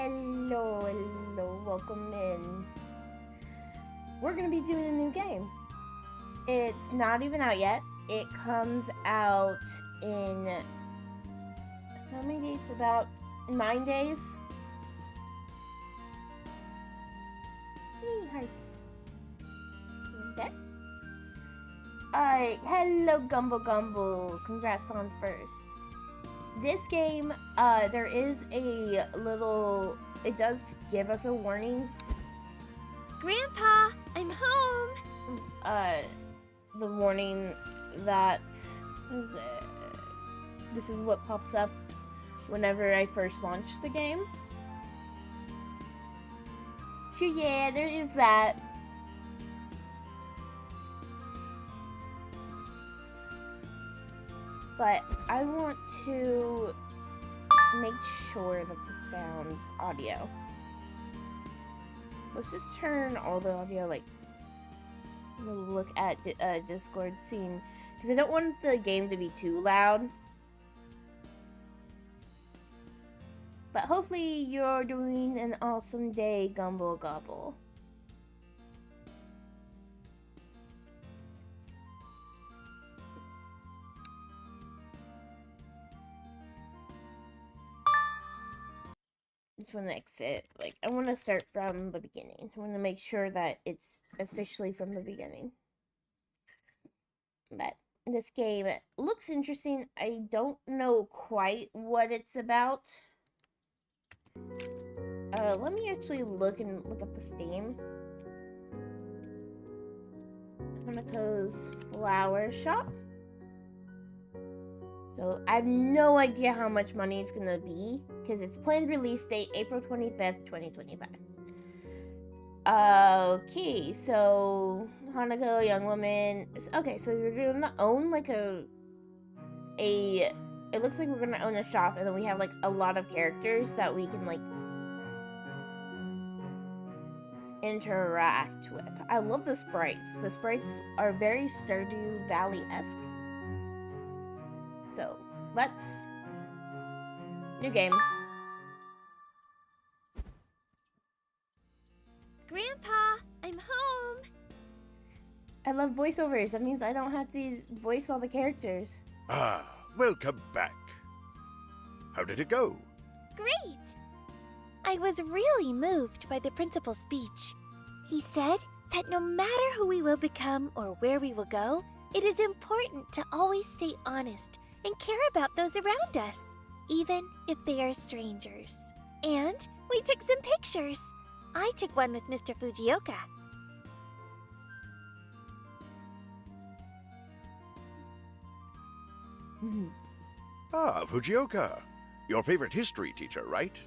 Hello, welcome in. We're gonna be doing a new game. It's not even out yet. It comes out in how many days? About 9 days. Hey, hearts. Okay. Alright, hello Gumble. Congrats on first. This game, there is a little, it does give us a warning. Grandpa, I'm home. The warning that, what is it? This is what pops up whenever I first launch the game. So yeah, there is that. But I want to make sure that the sound audio. Let's just turn all the audio, like, look at Discord scene, because I don't want the game to be too loud. But hopefully you're doing an awesome day, Gumble Gobble. I just want to exit. Like, I want to start from the beginning. I want to make sure that it's officially from the beginning. But this game looks interesting. I don't know quite what it's about. Let me actually look up the Steam. Hanako's Flower Shop. So I have no idea how much money it's gonna be, because it's planned release date April 25th, 2025. Okay, so Hanako, young woman. Okay, so you're gonna own like it looks like we're gonna own a shop, and then we have like a lot of characters that we can like interact with. I love the sprites. The sprites are very Stardew Valley-esque. So, let's... New game. Grandpa, I'm home. I love voiceovers. That means I don't have to voice all the characters. Ah, welcome back. How did it go? Great. I was really moved by the principal's speech. He said that no matter who we will become or where we will go, it is important to always stay honest and care about those around us, even if they are strangers. And we took some pictures. I took one with Mr. Fujioka. Ah, Fujioka. Your favorite history teacher, right?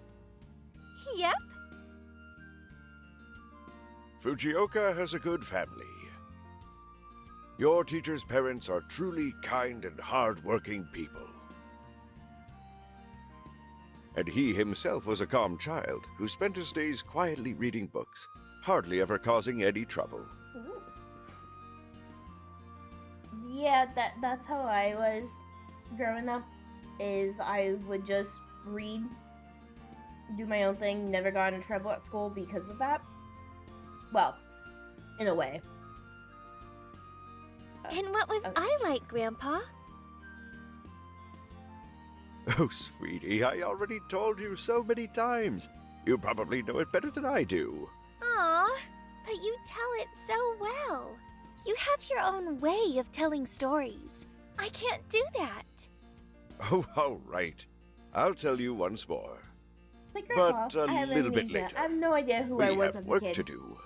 Yep. Fujioka has a good family. Your teacher's parents are truly kind and hard-working people. And he himself was a calm child who spent his days quietly reading books, hardly ever causing any trouble. Ooh. Yeah, that's how I was growing up, is I would just read, do my own thing, never got in trouble at school because of that. Well, in a way. And what was I like, Grandpa? Oh, sweetie, I already told you so many times. You probably know it better than I do. Aw, but you tell it so well. You have your own way of telling stories. I can't do that. Oh, all right. I'll tell you once more. Like Grandpa, But a I have little bit amnesia. later. I have no idea who I We was have as a work kid. to do.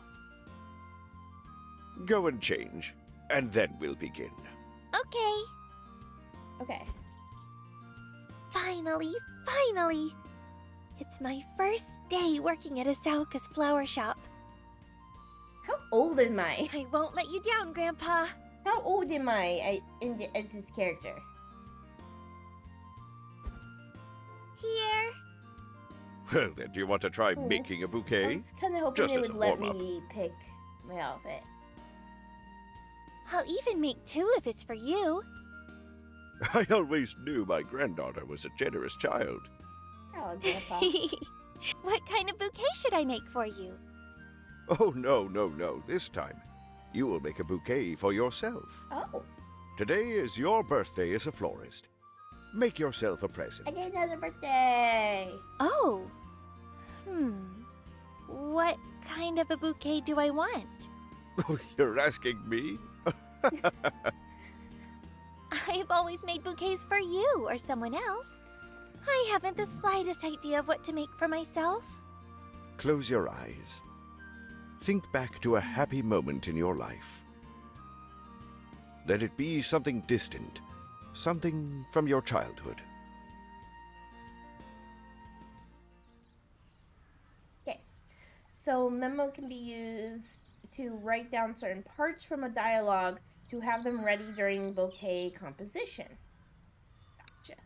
Go and change, and then we'll begin. Okay. Okay. Finally. It's my first day working at Asauka's flower shop. How old am I? I won't let you down, Grandpa. How old am I as this character? Here. Well, then, do you want to try Ooh. making a I bouquet? was kind of hoping Just they as would a let warm-up. me pick my outfit. I'll even make two if it's for you. I always knew my granddaughter was a generous child. Oh, Grandpa. What kind of bouquet should I make for you? Oh, no. This time, you will make a bouquet for yourself. Oh, Today is your birthday as a florist. Make yourself a present. I get another birthday. Oh. What kind of a bouquet do I want? You're asking me? I've always made bouquets for you or someone else. I haven't the slightest idea of what to make for myself. Close your eyes. Think back to a happy moment in your life. Let it be something distant, something from your childhood. Okay, so memo can be used to write down certain parts from a dialogue to have them ready during bouquet composition. Gotcha.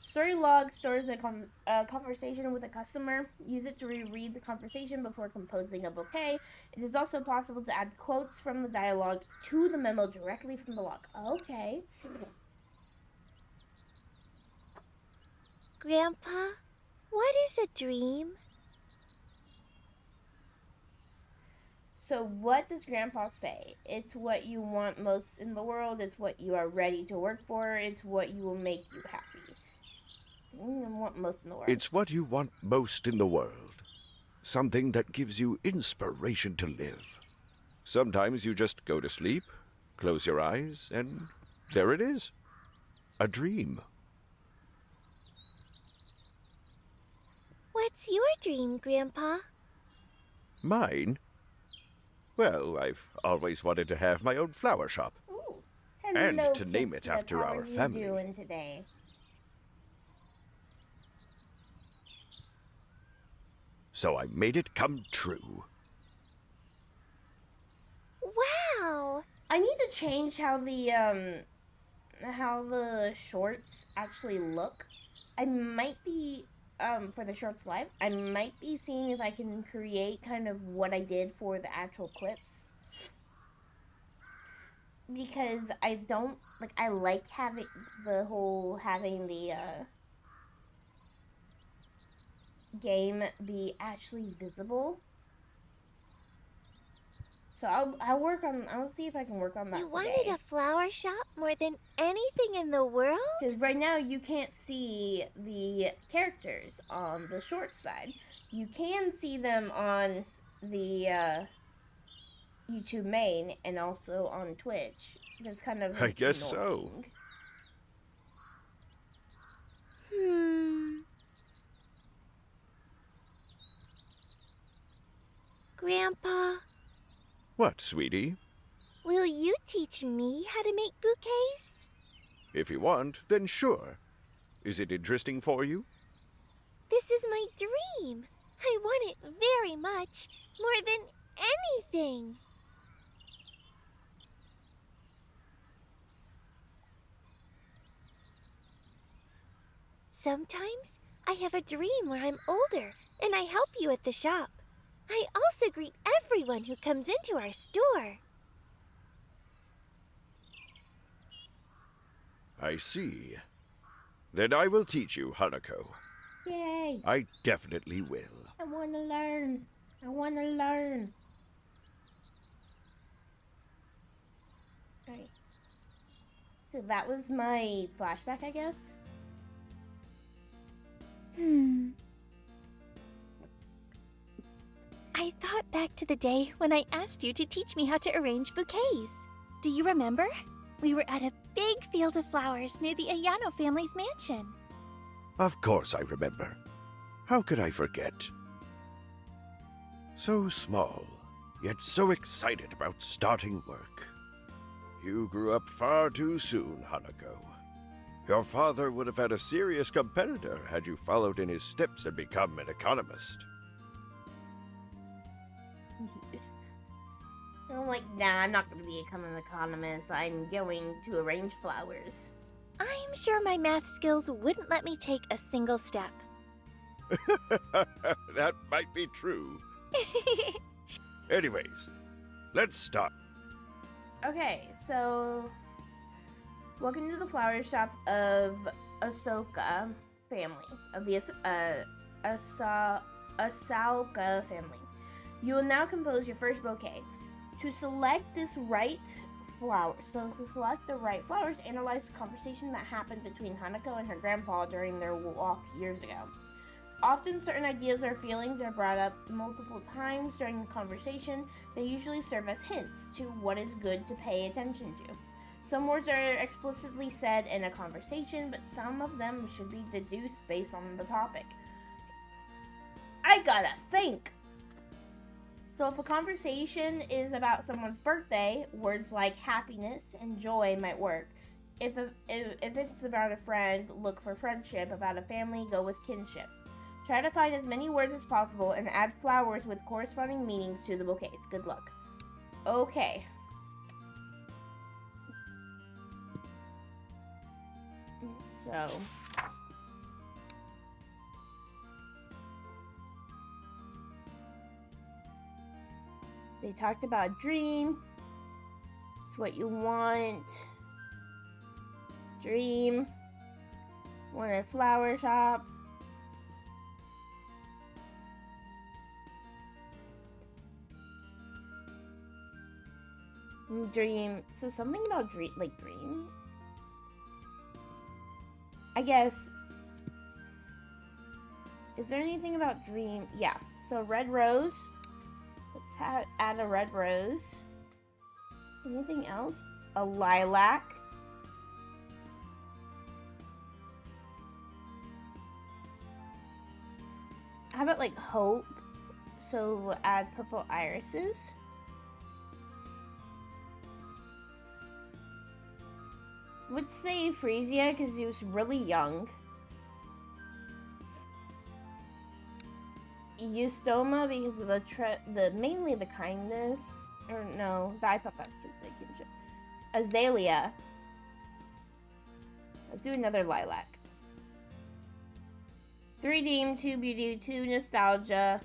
Story log stores the conversation with a customer. Use it to reread the conversation before composing a bouquet. It is also possible to add quotes from the dialogue to the memo directly from the log. Okay. Grandpa, what is a dream? So what does Grandpa say? It's what you want most in the world. It's what you are ready to work for. It's what you will make you happy. Want most in the world. It's what you want most in the world. Something that gives you inspiration to live. Sometimes you just go to sleep, close your eyes, and there it is. A dream. What's your dream, Grandpa? Mine? Well, I've always wanted to have my own flower shop. Ooh. And Hello, to name it Kip, after how our are you family. doing today? So I made it come true. Wow! I need to change how the shorts actually look. I might be for the shorts live, I might be seeing if I can create kind of what I did for the actual clips. Because I don't like I like having the game be actually visible. So I'll see if I can work on that. You wanted a flower shop more than anything in the world? Because right now you can't see the characters on the short side. You can see them on the YouTube main and also on Twitch. It's kind of I guess so. Grandpa, What, sweetie? will you teach me how to make bouquets? If you want, then sure. Is it interesting for you? This is my dream. I want it very much, more than anything. Sometimes I have a dream where I'm older and I help you at the shop. I also greet everyone who comes into our store. I see. Then I will teach you, Hanako. Yay! I definitely will. I want to learn. I want to learn. Alright. So that was my flashback, I guess. I thought back to the day when I asked you to teach me how to arrange bouquets. Do you remember? We were at a big field of flowers near the Ayano family's mansion. Of course I remember. How could I forget? So small, yet so excited about starting work. You grew up far too soon, Hanako. Your father would have had a serious competitor had you followed in his steps and become an economist. I'm like, nah, I'm not going to become an economist. I'm going to arrange flowers. I'm sure my math skills wouldn't let me take a single step. That might be true. Anyways, let's start. Okay, so welcome to the flower shop of Ahsoka family, of the Asauka family. You will now compose your first bouquet. To select this right flower, to select the right flowers, analyze the conversation that happened between Hanako and her grandpa during their walk years ago. Often certain ideas or feelings are brought up multiple times during the conversation. They usually serve as hints to what is good to pay attention to. Some words are explicitly said in a conversation, but some of them should be deduced based on the topic. I gotta think! So if a conversation is about someone's birthday, words like happiness and joy might work. If it's about a friend, look for friendship. About a family, go with kinship. Try to find as many words as possible and add flowers with corresponding meanings to the bouquets. Good luck. Okay. So... they talked about dream. It's what you want. Dream. Want a flower shop. Dream. So something about dream, like dream. I guess. Is there anything about dream? Yeah. So red rose. Let's add a red rose. Anything else? A lilac. How about like hope? So we'll add purple irises. Would say Frisia because he was really young. Eustoma because of the mainly the kindness. Or no, I thought that should say kinship. Azalea. Let's do another lilac. 3 dream, 2 beauty, 2 nostalgia,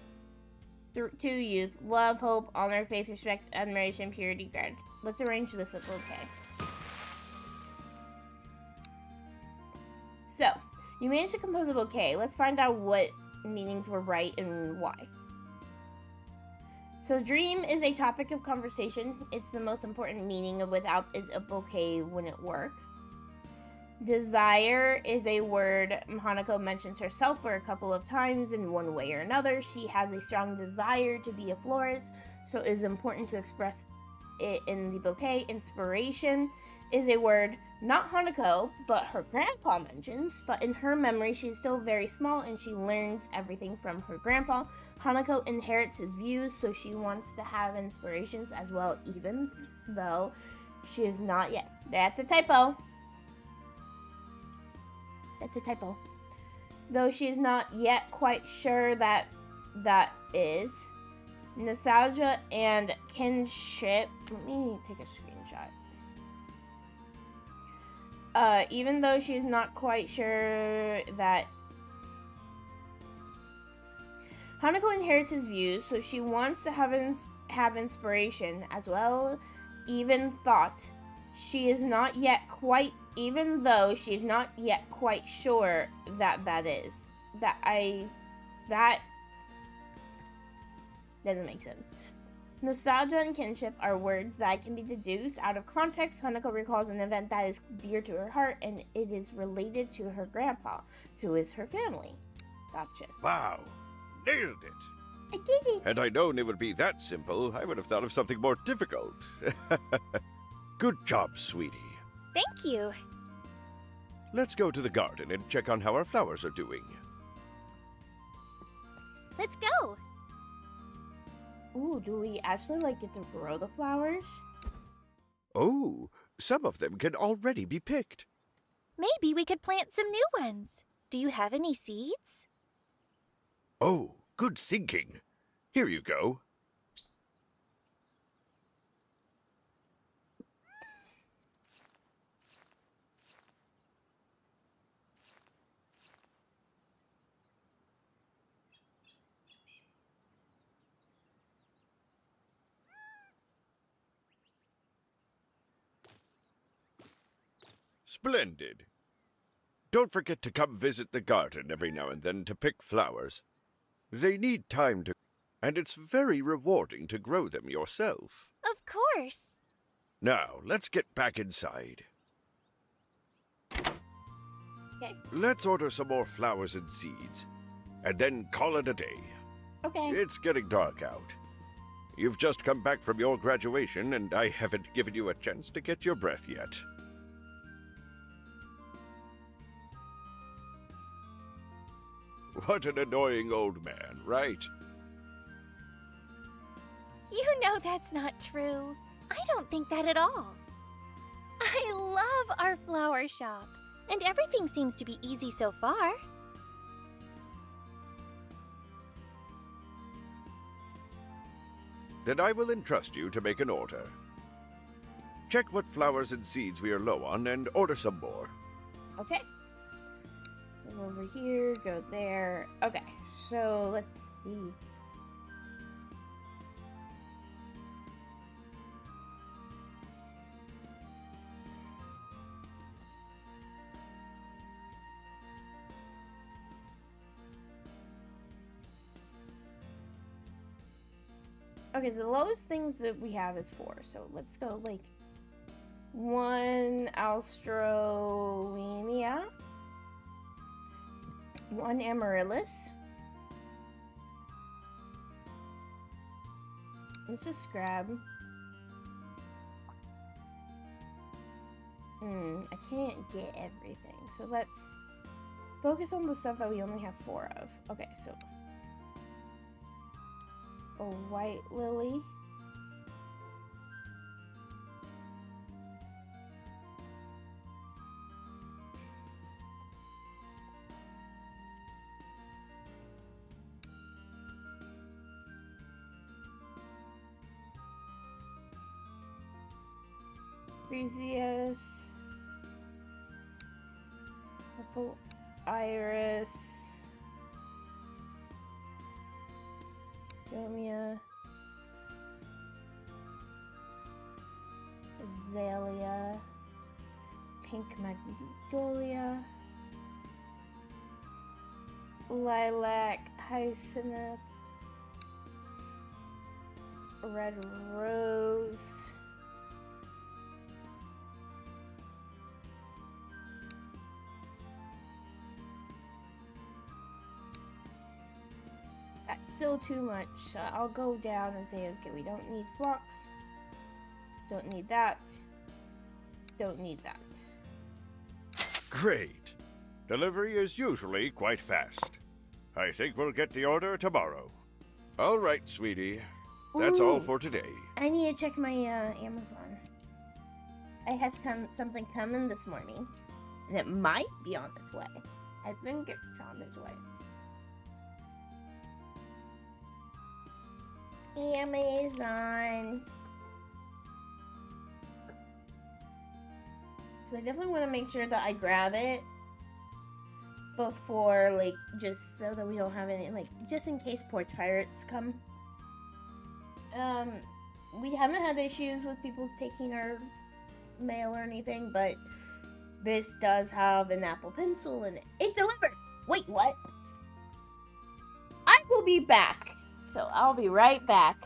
2 youth, love, hope, honor, faith, respect, admiration, purity, gratitude. Let's arrange this up okay. So, you managed to compose a bouquet. Let's find out what meanings were right and why. So, dream is a topic of conversation. It's the most important meaning. Without it, a bouquet wouldn't work. Desire is a word Hanako mentions herself for a couple of times in one way or another. She has a strong desire to be a florist, so it is important to express it in the bouquet. Inspiration is a word not Hanako, but her grandpa mentions, but in her memory, she's still very small and she learns everything from her grandpa. Hanako inherits his views, so she wants to have inspirations as well, even though she is not yet. That's a typo. That's a typo. Though she is not yet quite sure that is. Nostalgia and kinship. Let me take a screenshot. Even though she's not quite sure that Hanako inherits his views, so she wants to have inspiration as well. Even though she is not yet quite sure that is. That doesn't make sense. Nostalgia and kinship are words that can be deduced out of context. Hanako recalls an event that is dear to her heart, and it is related to her grandpa, who is her family. Gotcha. Wow, nailed it. I did it. Had I known it would be that simple, I would have thought of something more difficult. Good job, sweetie. Thank you. Let's go to the garden and check on how our flowers are doing. Let's go. Ooh, do we actually get to grow the flowers? Oh, some of them can already be picked. Maybe we could plant some new ones. Do you have any seeds? Oh, good thinking. Here you go. Splendid. Don't forget to come visit the garden every now and then to pick flowers. They need time to, and it's very rewarding to grow them yourself. Of course. Now, let's get back inside. Okay. Let's order some more flowers and seeds, and then call it a day. Okay. It's getting dark out. You've just come back from your graduation, and I haven't given you a chance to get your breath yet. What an annoying old man, right? You know that's not true. I don't think that at all. I love our flower shop, and everything seems to be easy so far. Then I will entrust you to make an order. Check what flowers and seeds we are low on and order some more. Okay. So over here, go there. Okay, so let's see. Okay, so the lowest things that we have is 4. So let's go like 1 Alstroemia, 1 Amaryllis. Let's just grab. I can't get everything. So let's focus on the stuff that we only have 4 of. Okay, so a white lily. Theseus. Purple iris. Stomia. Azalea. Pink magnolia. Lilac. Hyacinth. Red rose. That's still too much. I'll go down and say, okay, we don't need flux. Don't need that. Don't need that. Great. Delivery is usually quite fast. I think we'll get the order tomorrow. All right, sweetie. That's all Ooh. for today. I need to check my Amazon. It has something coming this morning. And it might be on its way. I think it's on its way. Amazon. So I definitely want to make sure that I grab it before, like, just so that we don't have any, like, just in case porch pirates come. We haven't had issues with people taking our mail or anything, but this does have an Apple Pencil in it. It delivered! Wait, what? I will be back. So I'll be right back.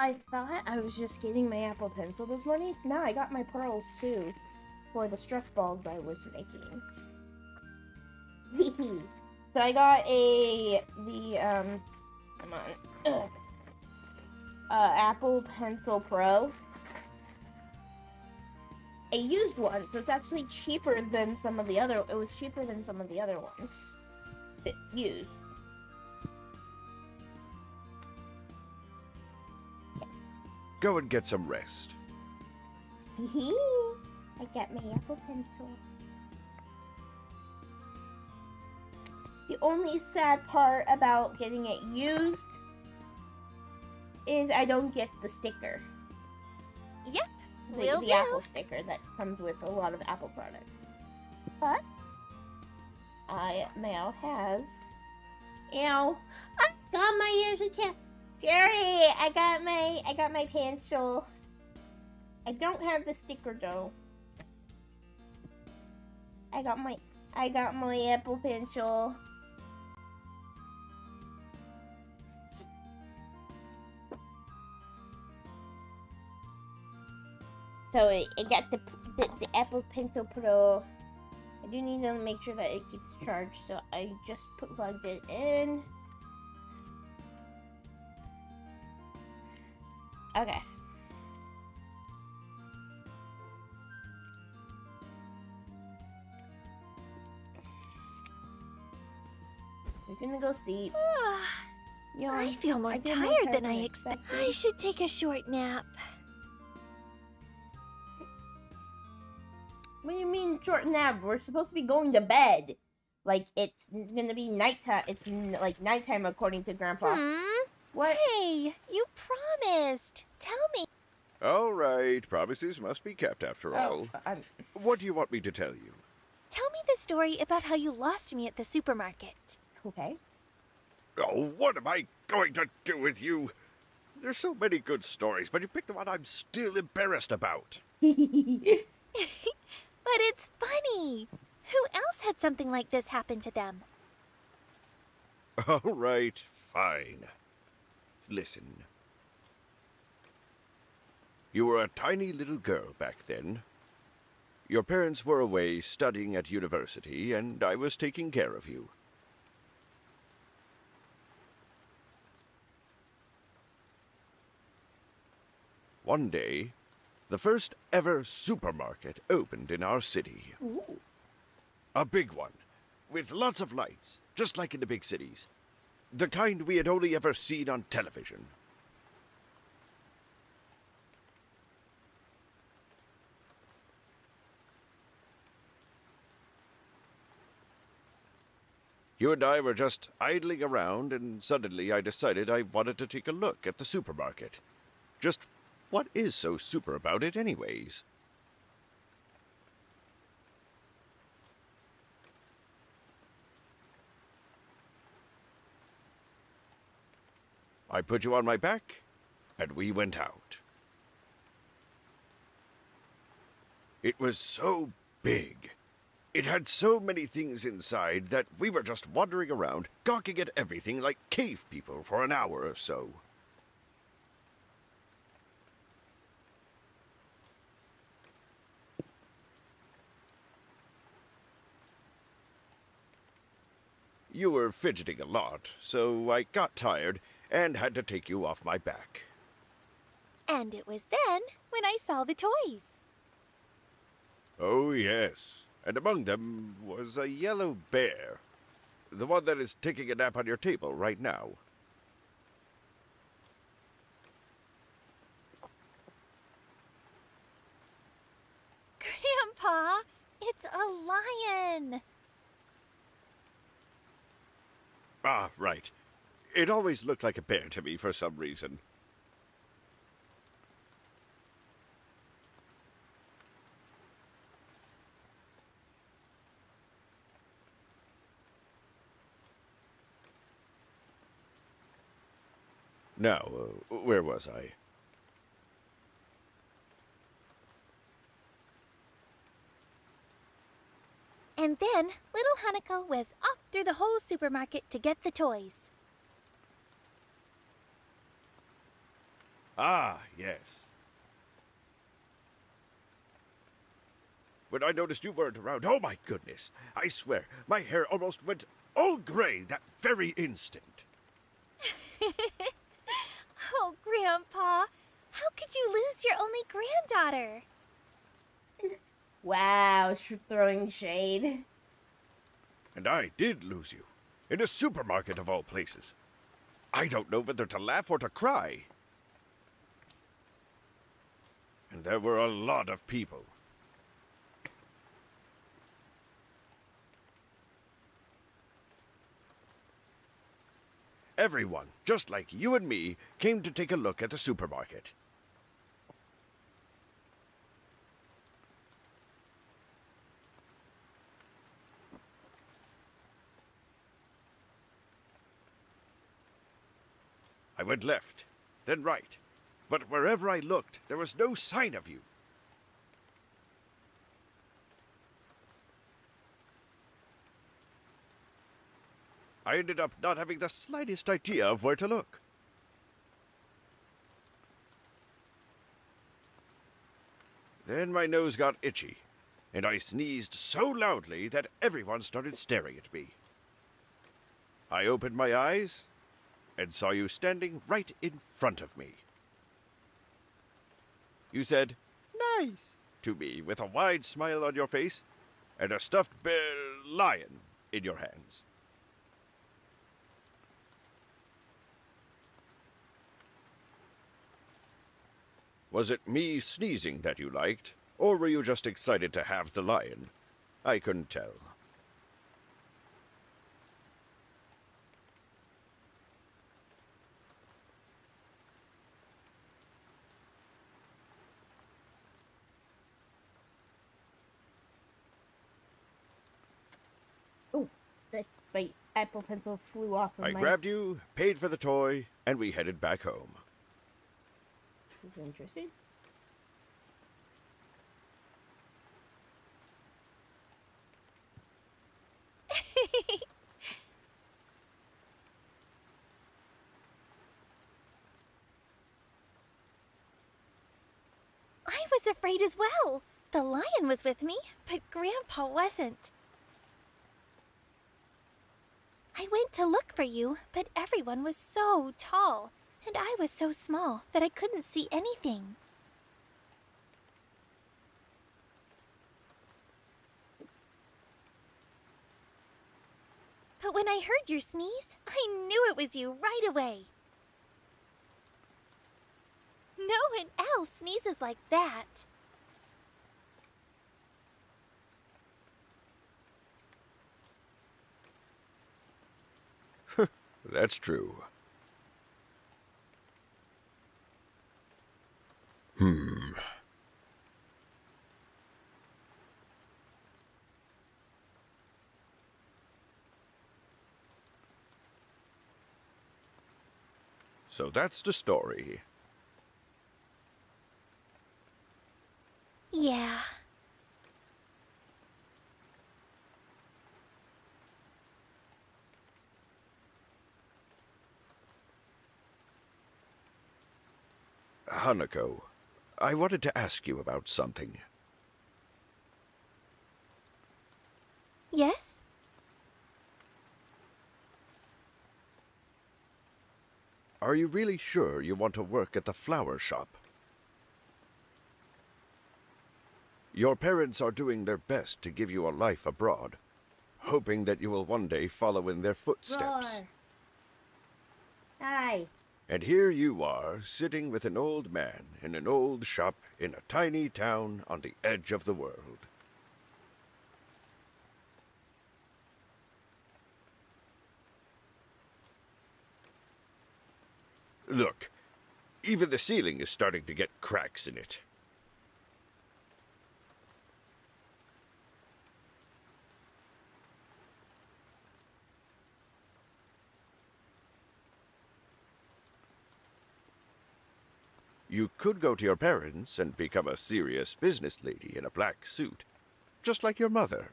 I thought I was just getting my Apple Pencil this morning. Now I got my pearls too for the stress balls I was making. So I got Apple Pencil Pro. A used one, so it's actually cheaper than some of the other. It was cheaper than some of the other ones. It's used. Go and get some rest. I got my Apple Pencil. The only sad part about getting it used is I don't get the sticker. Yep, The Apple sticker that comes with a lot of Apple products. But I now has. I got my ears attacked. Sorry, I got my pencil. I don't have the sticker though. I got my Apple Pencil. So I got the Apple Pencil Pro. I do need to make sure that it keeps charged, so I just plugged it in. Okay. We're gonna go sleep. I feel more did tired more than I expected. I should take a short nap. What do you mean short nap? We're supposed to be going to bed. Like, it's gonna be nighttime. It's like nighttime according to Grandpa. What? Hey, you promised. Tell me. All right, promises must be kept after all. What do you want me to tell you? Tell me the story about how you lost me at the supermarket. Okay. Oh, what am I going to do with you? There's so many good stories, but you picked the one I'm still embarrassed about. But it's funny. Who else had something like this happen to them? All right, fine. Listen. You were a tiny little girl back then. Your parents were away studying at university, and I was taking care of you. One day, the first ever supermarket opened in our city. Ooh. A big one, with lots of lights, just like in the big cities. The kind we had only ever seen on television. You and I were just idling around, and suddenly I decided I wanted to take a look at the supermarket. Just what is so super about it anyways? I put you on my back, and we went out. It was so big. It had so many things inside that we were just wandering around, gawking at everything like cave people for an hour or so. You were fidgeting a lot, so I got tired and had to take you off my back. And it was then when I saw the toys. Oh, yes. And among them was a yellow bear. The one that is taking a nap on your table right now. Grandpa, it's a lion. Ah, right. It always looked like a bear to me for some reason. Now, where was I? And then little Hanako was off through the whole supermarket to get the toys. Ah, yes. When I noticed you weren't around, oh my goodness, I swear, my hair almost went all gray that very instant. Oh, Grandpa, how could you lose your only granddaughter? Wow, throwing shade. And I did lose you. In a supermarket of all places. I don't know whether to laugh or to cry. And there were a lot of people. Everyone, just like you and me, came to take a look at the supermarket. I went left, then right, but wherever I looked, there was no sign of you. I ended up not having the slightest idea of where to look. Then my nose got itchy, and I sneezed so loudly that everyone started staring at me. I opened my eyes and saw you standing right in front of me. You said, "Nice," to me with a wide smile on your face and a stuffed bear lion in your hands. Was it me sneezing that you liked, or were you just excited to have the lion? I couldn't tell. Oh, my Apple Pencil flew off of I my... grabbed you, paid for the toy, and we headed back home. This is interesting. I was afraid as well. The lion was with me, but Grandpa wasn't. I went to look for you, but everyone was so tall, and I was so small that I couldn't see anything. But when I heard your sneeze, I knew it was you right away. No one else sneezes like that. That's true. So that's the story. Yeah. Hanako, I wanted to ask you about something. Yes? Are you really sure you want to work at the flower shop? Your parents are doing their best to give you a life abroad, hoping that you will one day follow in their footsteps. Roar. Hi. And here you are, sitting with an old man in an old shop in a tiny town on the edge of the world. Look, even the ceiling is starting to get cracks in it. You could go to your parents and become a serious business lady in a black suit, just like your mother.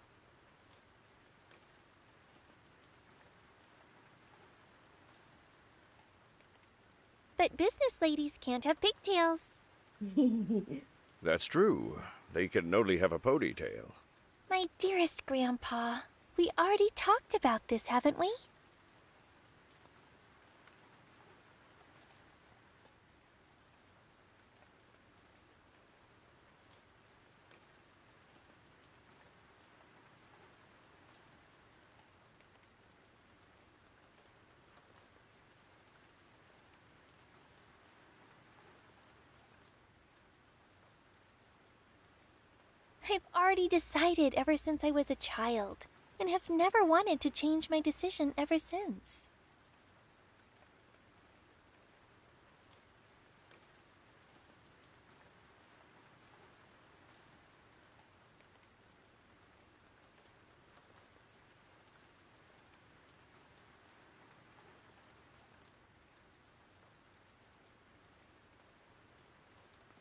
But business ladies can't have pigtails. That's true. They can only have a ponytail. My dearest Grandpa, we already talked about this, haven't we? I've already decided ever since I was a child, and have never wanted to change my decision ever since.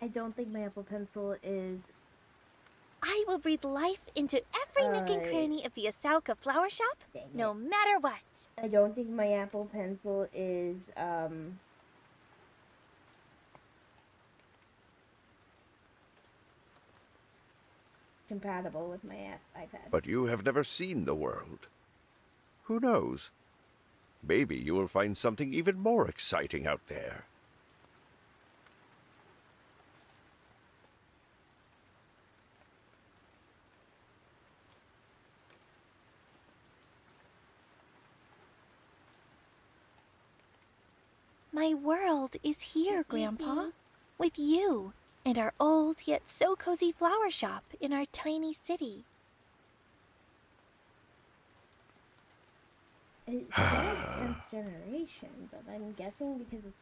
I don't think my Apple Pencil is... I will breathe life into every nook and cranny of the sFlowerShop, no matter what. I don't think my Apple Pencil is, compatible with my iPad. But you have never seen the world. Who knows? Maybe you will find something even more exciting out there. My world is here, Grandpa, with you and our old yet so cozy flower shop in our tiny city. It's not 10th generation, but I'm guessing because it's...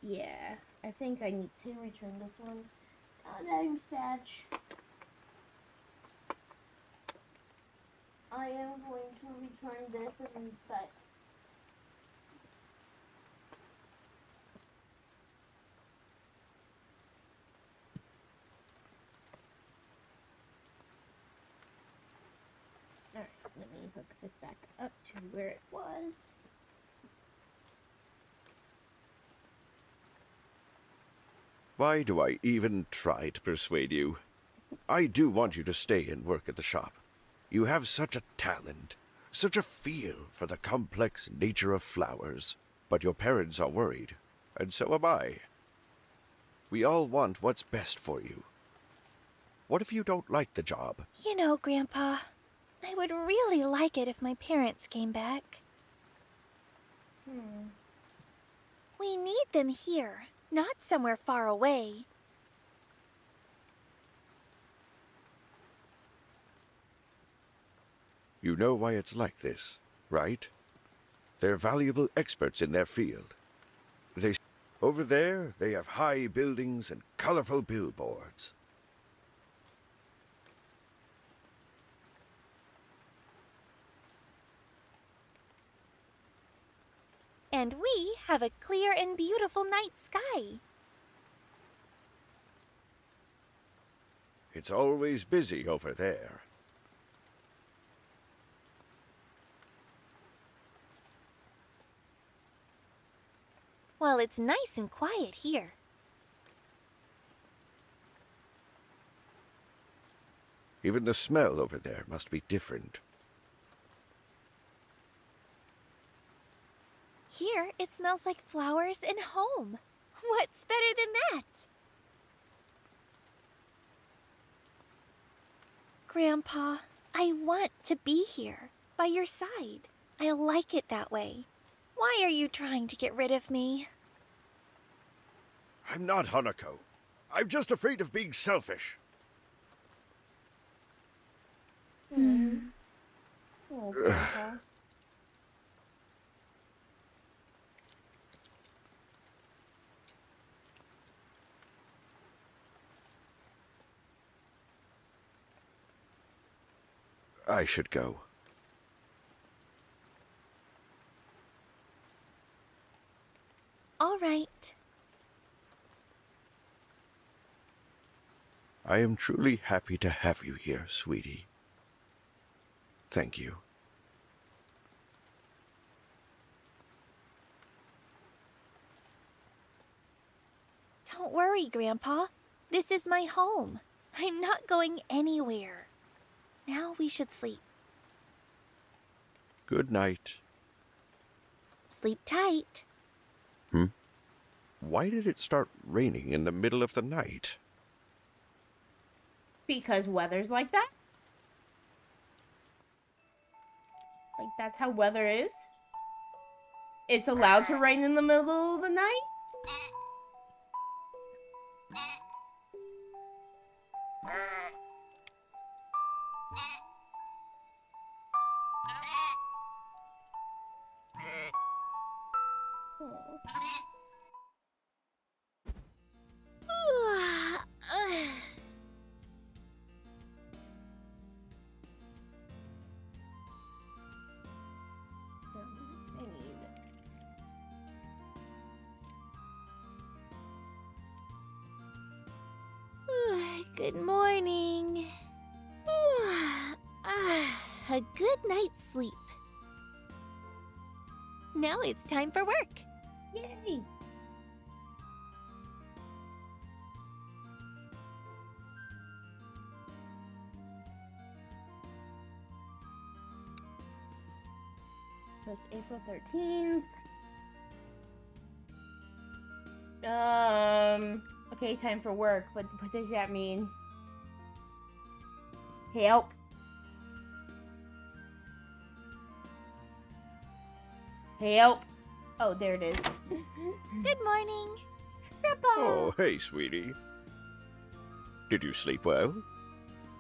Yeah, I think I need to return this one. I'm sad. I am going to return this, but... Alright, let me hook this back up to where it was. Why do I even try to persuade you? I do want you to stay and work at the shop. You have such a talent, such a feel for the complex nature of flowers. But your parents are worried, and so am I. We all want what's best for you. What if you don't like the job? You know, Grandpa, I would really like it if my parents came back. We need them here, not somewhere far away. You know why it's like this, right? They're valuable experts in their field. Over there, they have high buildings and colorful billboards. And we have a clear and beautiful night sky. It's always busy over there. Well, it's nice and quiet here. Even the smell over there must be different. Here, it smells like flowers and home. What's better than that? Grandpa, I want to be here, by your side. I like it that way. Why are you trying to get rid of me? I'm not Hanako. I'm just afraid of being selfish. Oh, Grandpa. I should go. All right. I am truly happy to have you here, sweetie. Thank you. Don't worry, Grandpa. This is my home. I'm not going anywhere. Now we should sleep. Good night. Sleep tight. Why did it start raining in the middle of the night? Because weather's like that. Like, that's how weather is. It's allowed to rain in the middle of the night? Good morning. A good night's sleep. Now it's time for work. Yay! It's April 13th. Okay, time for work, but what does that mean? Help. Help. Oh, there it is. Good morning. Grandpa. Oh, hey, sweetie. Did you sleep well?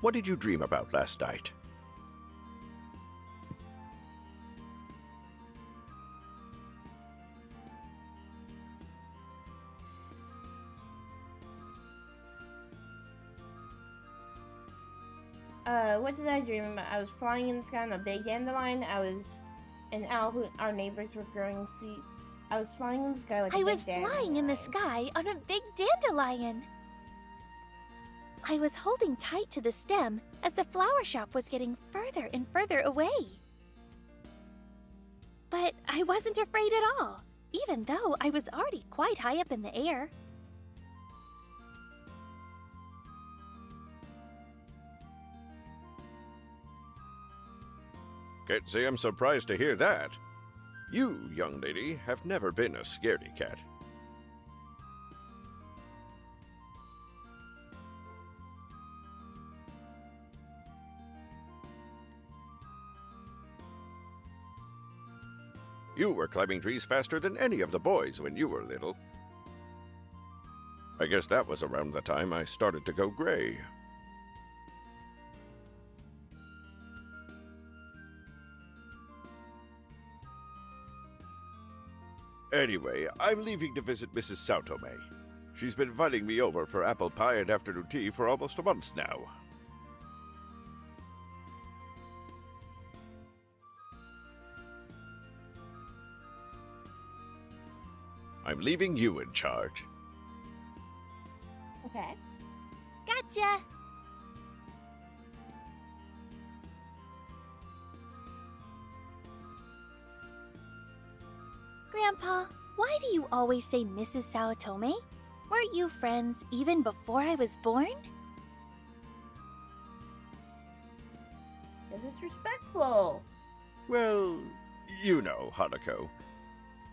What did you dream about last night? What did I dream about? I was flying in the sky on a big dandelion. An owl who our neighbors were growing sweets. I was flying in the sky like a I big was dandelion. flying in the sky on a big dandelion. I was holding tight to the stem as the flower shop was getting further and further away. But I wasn't afraid at all, even though I was already quite high up in the air. Can't say I'm surprised to hear that. You, young lady, have never been a scaredy cat. You were climbing trees faster than any of the boys when you were little. I guess that was around the time I started to go gray. Anyway, I'm leaving to visit Mrs. Saotome. She's been inviting me over for apple pie and afternoon tea for almost a month now. I'm leaving you in charge. Okay. Gotcha! Grandpa, why do you always say Mrs. Saotome? Weren't you friends even before I was born? This is respectful. Well, you know, Hanako.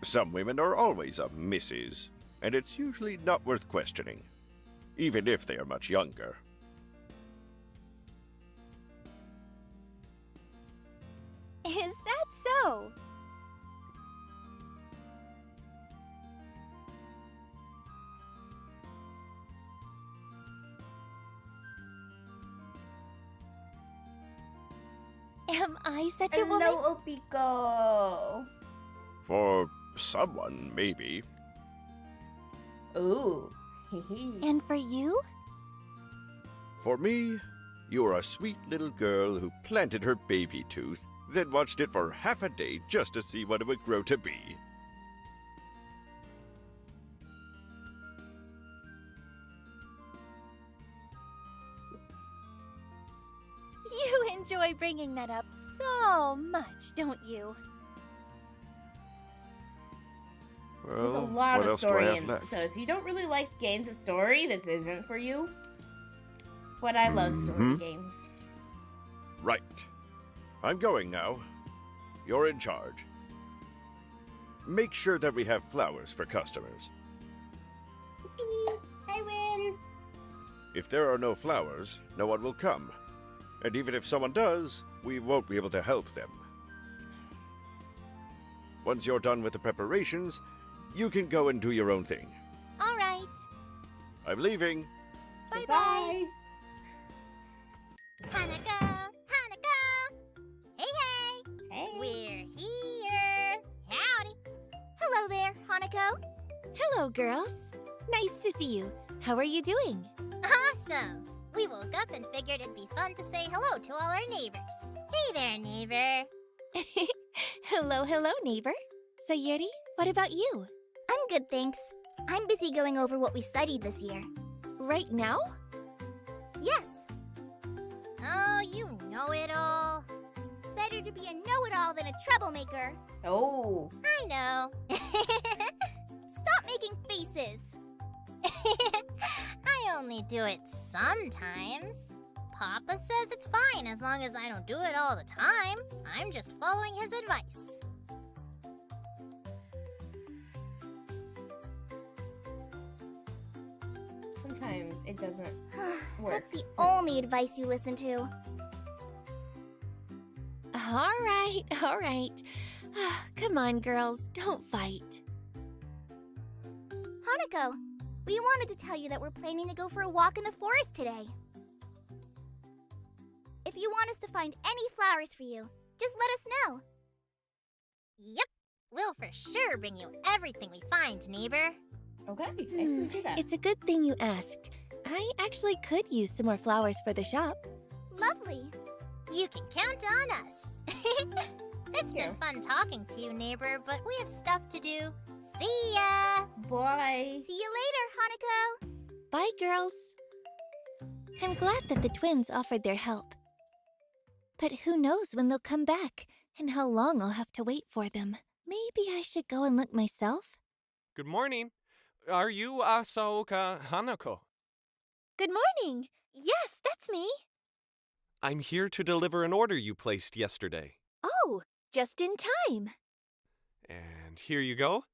Some women are always a Mrs., and it's usually not worth questioning, even if they are much younger. Is that so? Am I such a woman? Hello, Opiko. For someone, maybe. Ooh. And for you? For me, you're a sweet little girl who planted her baby tooth, then watched it for half a day just to see what it would grow to be. You enjoy bringing that up so much, don't you? There's a Well, lot what of else do I story have in left? so if you don't really like games with story, this isn't for you. But I love story games. Right. I'm going now. You're in charge. Make sure that we have flowers for customers. I win. If there are no flowers, no one will come. And even if someone does, we won't be able to help them. Once you're done with the preparations, you can go and do your own thing. All right. I'm leaving. Bye-bye. Hanako! Hanako! Hey, hey! Hey. We're here! Howdy! Hello there, Hanako. Hello, girls. Nice to see you. How are you doing? Awesome! We woke up and figured it'd be fun to say hello to all our neighbors. Hey there, neighbor. Hello, hello, neighbor. So, Yuri, what about you? I'm good, thanks. I'm busy going over what we studied this year. Right now? Yes. Oh, you know it all. Better to be a know-it-all than a troublemaker. Oh. I know. Stop making faces. I only do it sometimes. Papa says it's fine as long as I don't do it all the time. I'm just following his advice. Sometimes it doesn't work. That's the only advice you listen to. All right. Come on, girls, don't fight. Hanako, we wanted to tell you that we're planning to go for a walk in the forest today. If you want us to find any flowers for you, just let us know. Yep, we'll for sure bring you everything we find, neighbor. Okay, I can do that. It's a good thing you asked. I actually could use some more flowers for the shop. Lovely. You can count on us. It's Yeah. been fun talking to you, neighbor, but we have stuff to do. See ya! Bye. See you later, Hanako! Bye, girls. I'm glad that the twins offered their help. But who knows when they'll come back and how long I'll have to wait for them. Maybe I should go and look myself. Good morning. Are you Asaoka Hanako? Good morning. Yes, that's me. I'm here to deliver an order you placed yesterday. Oh, just in time. And here you go.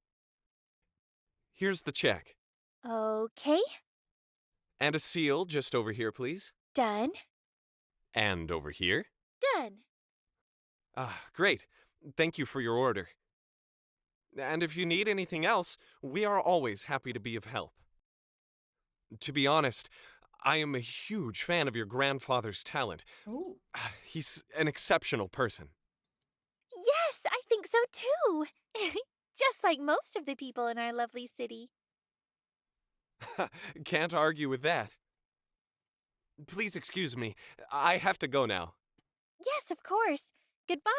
Here's the check. Okay, And a seal just over here, please. done. And over here. Done. Ah, great. Thank you for your order. And if you need anything else, we are always happy to be of help. To be honest, I am a huge fan of your grandfather's talent. Ooh. He's an exceptional person. Yes, I think so too. Just like most of the people in our lovely city. Can't argue with that. Please excuse me. I have to go now. Yes, of course. Goodbye.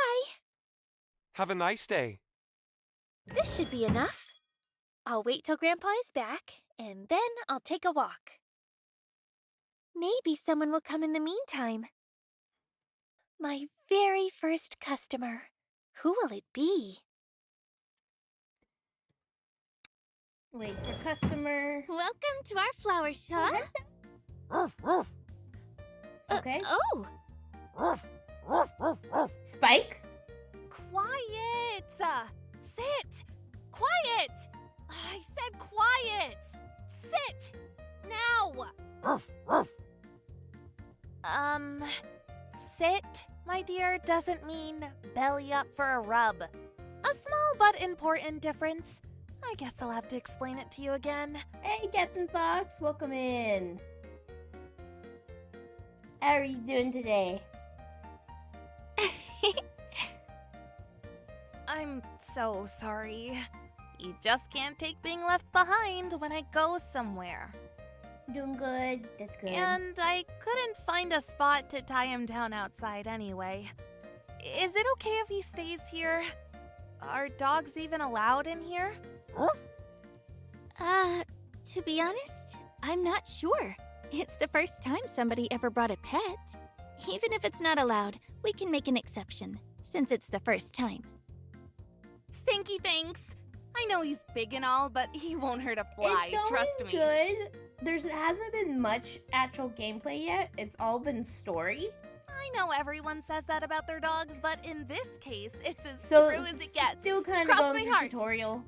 Have a nice day. This should be enough. I'll wait till Grandpa is back, and then I'll take a walk. Maybe someone will come in the meantime. My very first customer. Who will it be? Wait for customer. Welcome to our flower shop. Okay. Oh, Spike? Quiet! Sit! Quiet! I said quiet! Sit! Now! Sit, my dear, doesn't mean belly up for a rub. A small but important difference. I guess I'll have to explain it to you again. Hey, Captain Fox. Welcome in. How are you doing today? I'm so sorry. You just can't take being left behind when I go somewhere. Doing good. That's good. And I couldn't find a spot to tie him down outside anyway. Is it okay if he stays here? Are dogs even allowed in here? to be honest, I'm not sure. It's the first time somebody ever brought a pet. Even if it's not allowed, we can make an exception, since it's the first time. Thanks. I know he's big and all, but he won't hurt a fly, It's going trust me. good. There hasn't been much actual gameplay yet. It's all been story. I know everyone says that about their dogs, but in this case, it's as So true as it gets. still kind of Cross going my through heart. tutorial.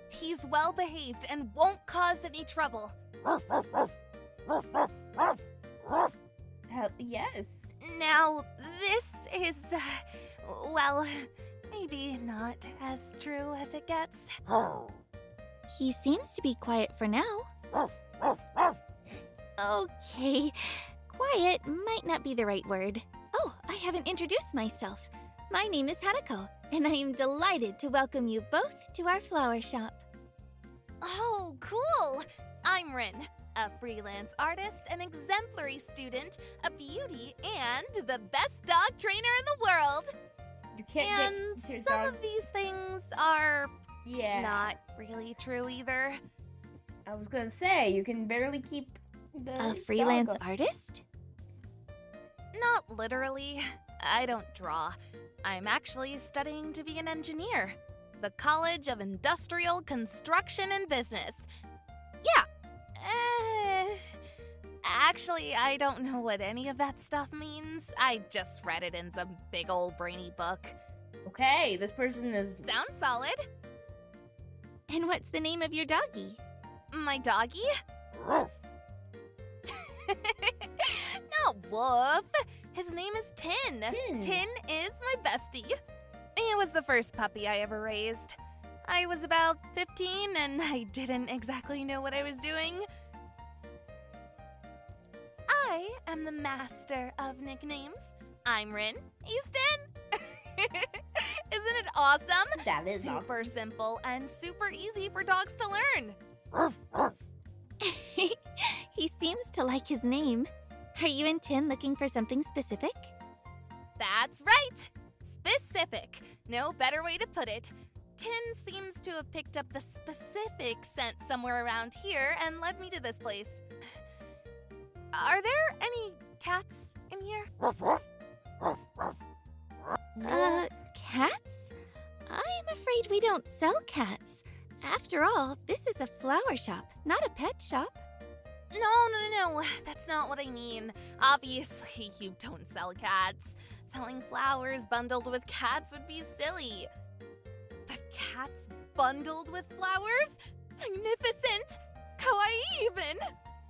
He's well behaved and won't cause any trouble. Yes. Now, this is, well, maybe not as true as it gets. He seems to be quiet for now. Okay, quiet might not be the right word. Oh, I haven't introduced myself. My name is Hanako, and I am delighted to welcome you both to our flower shop. Oh, cool! I'm Rin, a freelance artist, an exemplary student, a beauty, and the best dog trainer in the world. You can't And get to your some dog. of these things are Yeah. not really true either. I was gonna say you can barely keep the A dog freelance up. artist? Not literally. I don't draw. I'm actually studying to be an engineer. The College of Industrial Construction and Business. Yeah. Actually, I don't know what any of that stuff means. I just read it in some big old brainy book. Okay, this person is. Sounds solid. And what's the name of your doggie? My doggy? Not Woof. His name is Tin. Tin. Tin is my bestie. He was the first puppy I ever raised. I was about 15 and I didn't exactly know what I was doing. I am the master of nicknames. I'm Rin. He's Tin. Isn't it awesome? That is Super awesome. simple and super easy for dogs to learn. He seems to like his name. Are you and Tin looking for something specific? That's right! Specific. No better way to put it. Tin seems to have picked up the specific scent somewhere around here and led me to this place. Are there any cats in here? Cats? I'm afraid we don't sell cats. After all, this is a flower shop, not a pet shop. No. That's not what I mean. Obviously, you don't sell cats. Selling flowers bundled with cats would be silly. But cats bundled with flowers? Magnificent! Kawaii even!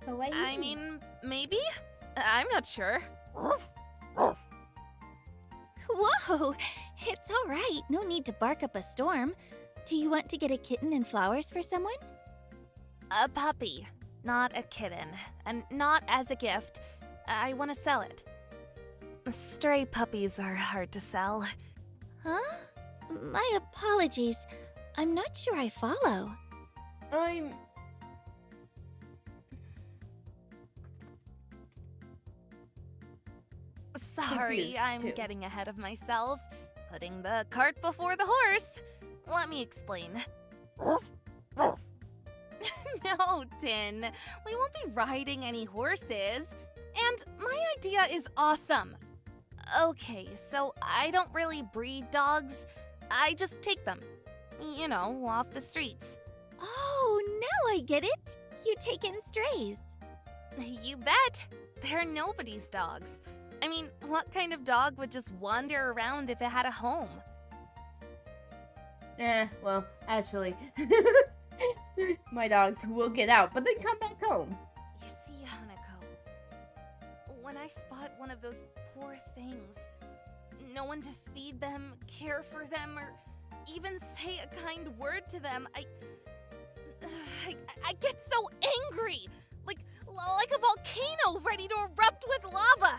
Kawaii. I mean, maybe? I'm not sure. Whoa! It's all right. No need to bark up a storm. Do you want to get a kitten and flowers for someone? A puppy, not a kitten, and not as a gift. I want to sell it. Stray puppies are hard to sell. Huh? My apologies. I'm not sure I follow. I'm. Sorry, Confused, I'm too. getting ahead of myself. Putting the cart before the horse. Let me explain. No, Tin. We won't be riding any horses. And my idea is awesome. Okay, so I don't really breed dogs. I just take them, you know, off the streets. Oh, now I get it. You take in strays. You bet. They're nobody's dogs. I mean, what kind of dog would just wander around if it had a home? Well, actually, my dogs will get out, but then come back home. You see, Hanako, when I spot one of those poor things, no one to feed them, care for them, or even say a kind word to them, I get so angry, like a volcano ready to erupt with lava.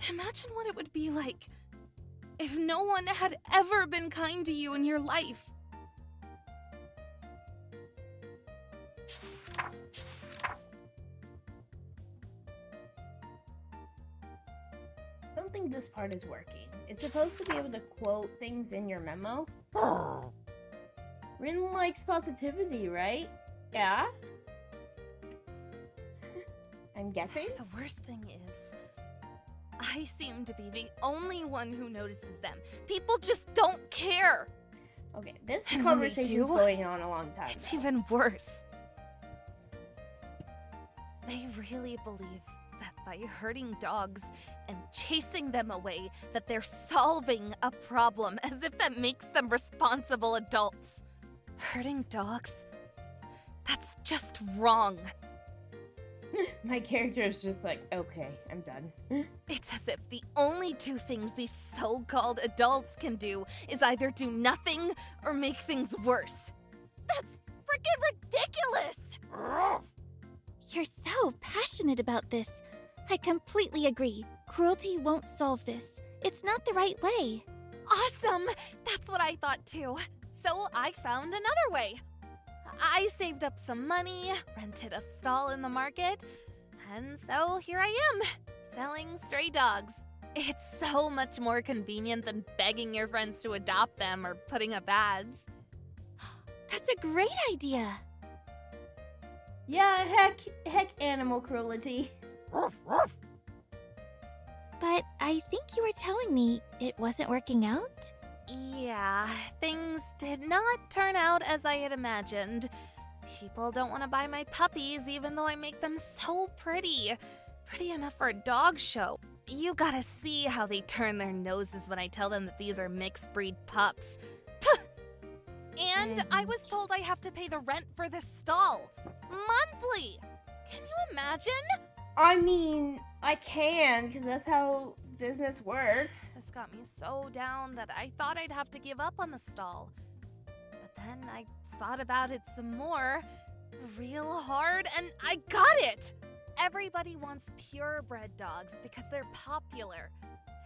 Imagine what it would be like if no one had ever been kind to you in your life. I don't think this part is working. It's supposed to be able to quote things in your memo. Rin likes positivity, right? Yeah? I'm guessing? The worst thing is, I seem to be the only one who notices them. People just don't care. Okay, this And when they conversation's do, going on a long time. It's now. even worse. They really believe that by hurting dogs and chasing them away, that they're solving a problem, as if that makes them responsible adults. Hurting dogs? That's just wrong. My character is just like, okay, I'm done. It's as if the only two things these so-called adults can do is either do nothing or make things worse. That's freaking ridiculous! You're so passionate about this. I completely agree. Cruelty won't solve this. It's not the right way. Awesome! That's what I thought too. So I found another way. I saved up some money, rented a stall in the market, and so here I am, selling stray dogs. It's so much more convenient than begging your friends to adopt them or putting up ads. That's a great idea. Yeah, heck animal cruelty. But I think you were telling me it wasn't working out? Yeah, things did not turn out as I had imagined. People don't want to buy my puppies even though I make them so pretty. Pretty enough for a dog show. You gotta see how they turn their noses when I tell them that these are mixed breed pups. Puh! And I was told I have to pay the rent for the stall. Monthly! Can you imagine? I mean, I can, because that's how business works. This got me so down that I thought I'd have to give up on the stall. But then I thought about it some more, real hard, and I got it! Everybody wants purebred dogs because they're popular.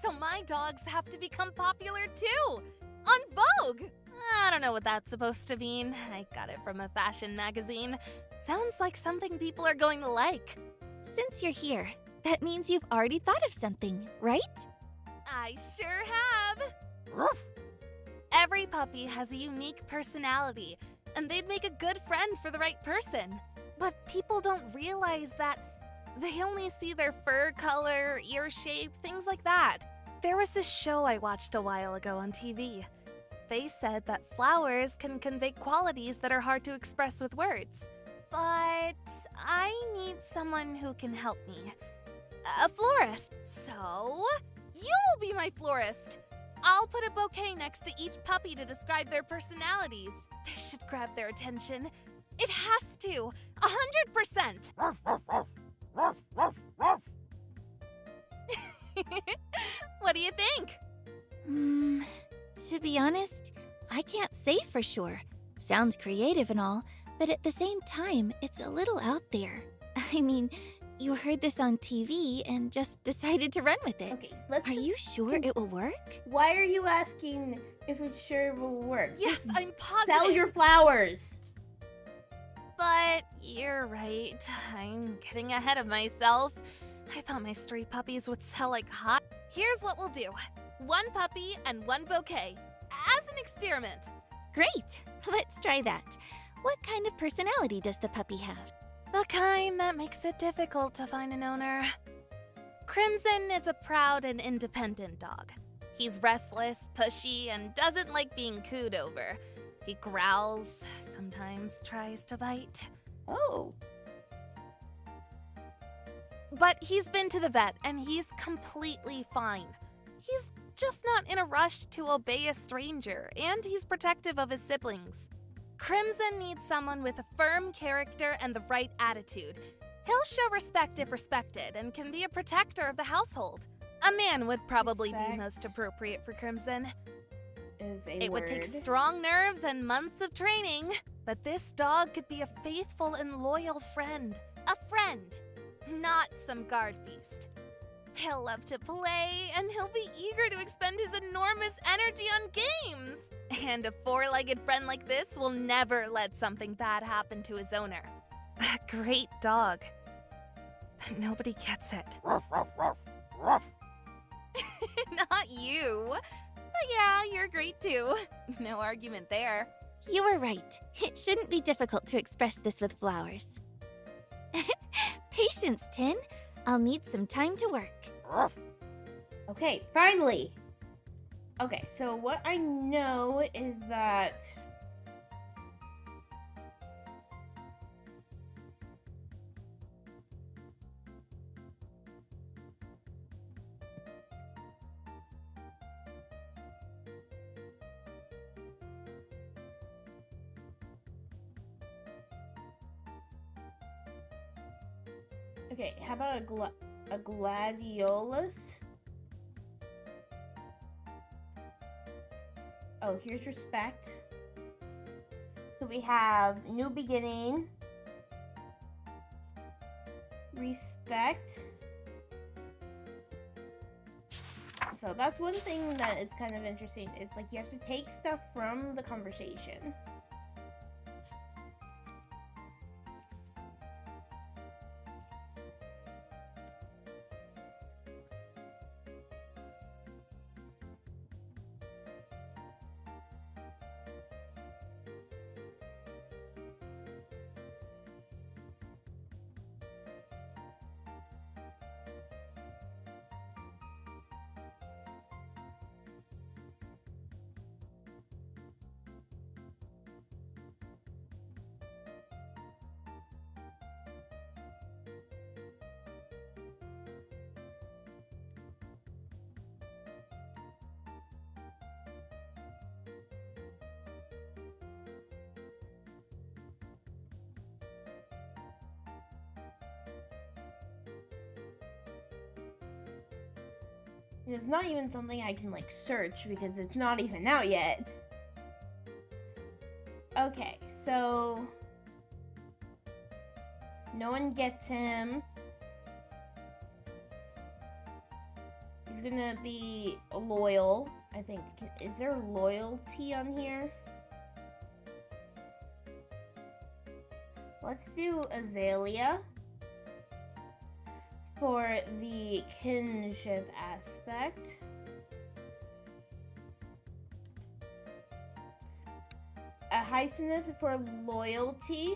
So my dogs have to become popular too! On Vogue! I don't know what that's supposed to mean. I got it from a fashion magazine. Sounds like something people are going to like. Since you're here, that means you've already thought of something, right? I sure have! Every puppy has a unique personality, and they'd make a good friend for the right person. But people don't realize that they only see their fur color, ear shape, things like that. There was this show I watched a while ago on TV. They said that flowers can convey qualities that are hard to express with words. But I need someone who can help me. A florist. So, you'll be my florist. I'll put a bouquet next to each puppy to describe their personalities. This should grab their attention. It has to. 100%. What do you think? To be honest, I can't say for sure. Sounds creative and all, but at the same time, it's a little out there. I mean, you heard this on TV and just decided to run with it. Okay, let's Are just- you sure it will work? Why are you asking if it sure will work? Yes, Just I'm positive. sell your flowers. But you're right. I'm getting ahead of myself. I thought my stray puppies would sell like hot. Here's what we'll do. 1 puppy and 1 bouquet. As an experiment. Great! Let's try that. What kind of personality does the puppy have? The kind that makes it difficult to find an owner. Crimson is a proud and independent dog. He's restless, pushy, and doesn't like being cooed over. He growls, sometimes tries to bite. Oh. But he's been to the vet and he's completely fine. He's just not in a rush to obey a stranger, and he's protective of his siblings. Crimson needs someone with a firm character and the right attitude. He'll show respect if respected and can be a protector of the household. A man would probably be Respect most appropriate for Crimson. Is a It word. would take strong nerves and months of training, but this dog could be a faithful and loyal friend. A friend, not some guard beast. He'll love to play, and he'll be eager to expend his enormous energy on games. And a 4-legged friend like this will never let something bad happen to his owner. A great dog. But nobody gets it. Not you. But yeah, you're great too. No argument there. You were right. It shouldn't be difficult to express this with flowers. Patience, Tin. I'll need some time to work. Okay, finally! Okay, so what I know is that... Okay, how about a gladiolus? Oh, here's respect. So we have new beginning, respect. So that's one thing that is kind of interesting. It's like you have to take stuff from the conversation. It's not even something I can like search because it's not even out yet. Okay, so no one gets him. He's gonna be loyal, I think. Is there loyalty on here? Let's do Azalea for the kinship aspect. A Hyacinth for loyalty.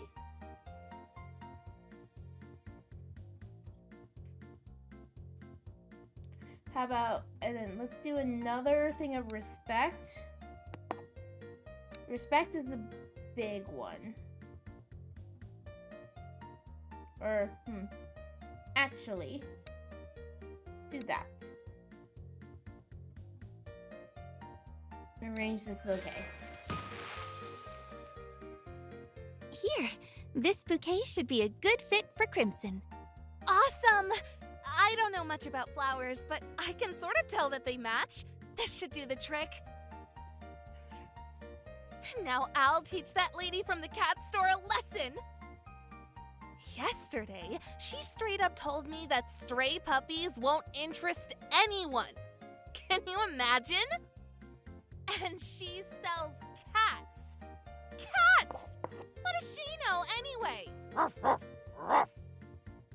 How about, and then let's do another thing of respect. Respect is the big one. Or, actually, do that. Arrange this bouquet. Here, this bouquet should be a good fit for Crimson. Awesome! I don't know much about flowers, but I can sort of tell that they match. This should do the trick. Now I'll teach that lady from the cat store a lesson. Yesterday, she straight up told me that stray puppies won't interest anyone. Can you imagine? And she sells cats. Cats! What does she know anyway? Ruff, ruff, ruff.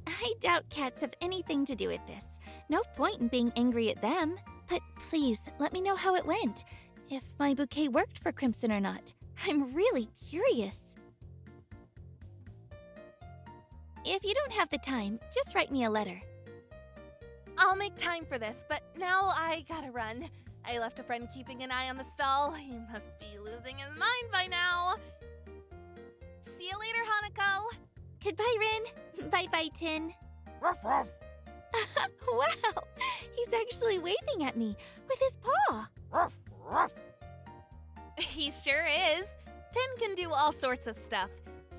I doubt cats have anything to do with this. No point in being angry at them. But please, let me know how it went. If my bouquet worked for Crimson or not. I'm really curious. If you don't have the time, just write me a letter. I'll make time for this, but now I gotta run. I left a friend keeping an eye on the stall. He must be losing his mind by now. See you later, Hanako. Goodbye, Rin. Bye-bye, Tin. Ruff, ruff. Wow! He's actually waving at me with his paw. Ruff, ruff. He sure is. Tin can do all sorts of stuff.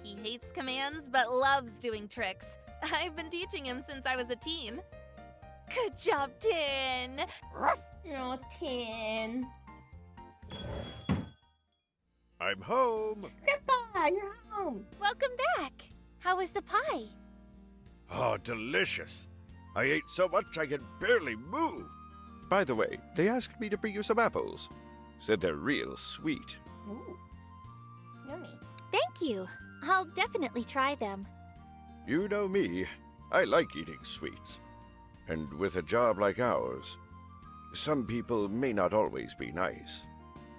He hates commands, but loves doing tricks. I've been teaching him since I was a teen. Good job, Tin! Ruff. Oh, Tin. I'm home. Grandpa, you're home. Welcome back. How was the pie? Oh, delicious. I ate so much I can barely move. By the way, they asked me to bring you some apples. Said they're real sweet. Ooh, yummy. Thank you. I'll definitely try them. You know me. I like eating sweets. And with a job like ours, some people may not always be nice.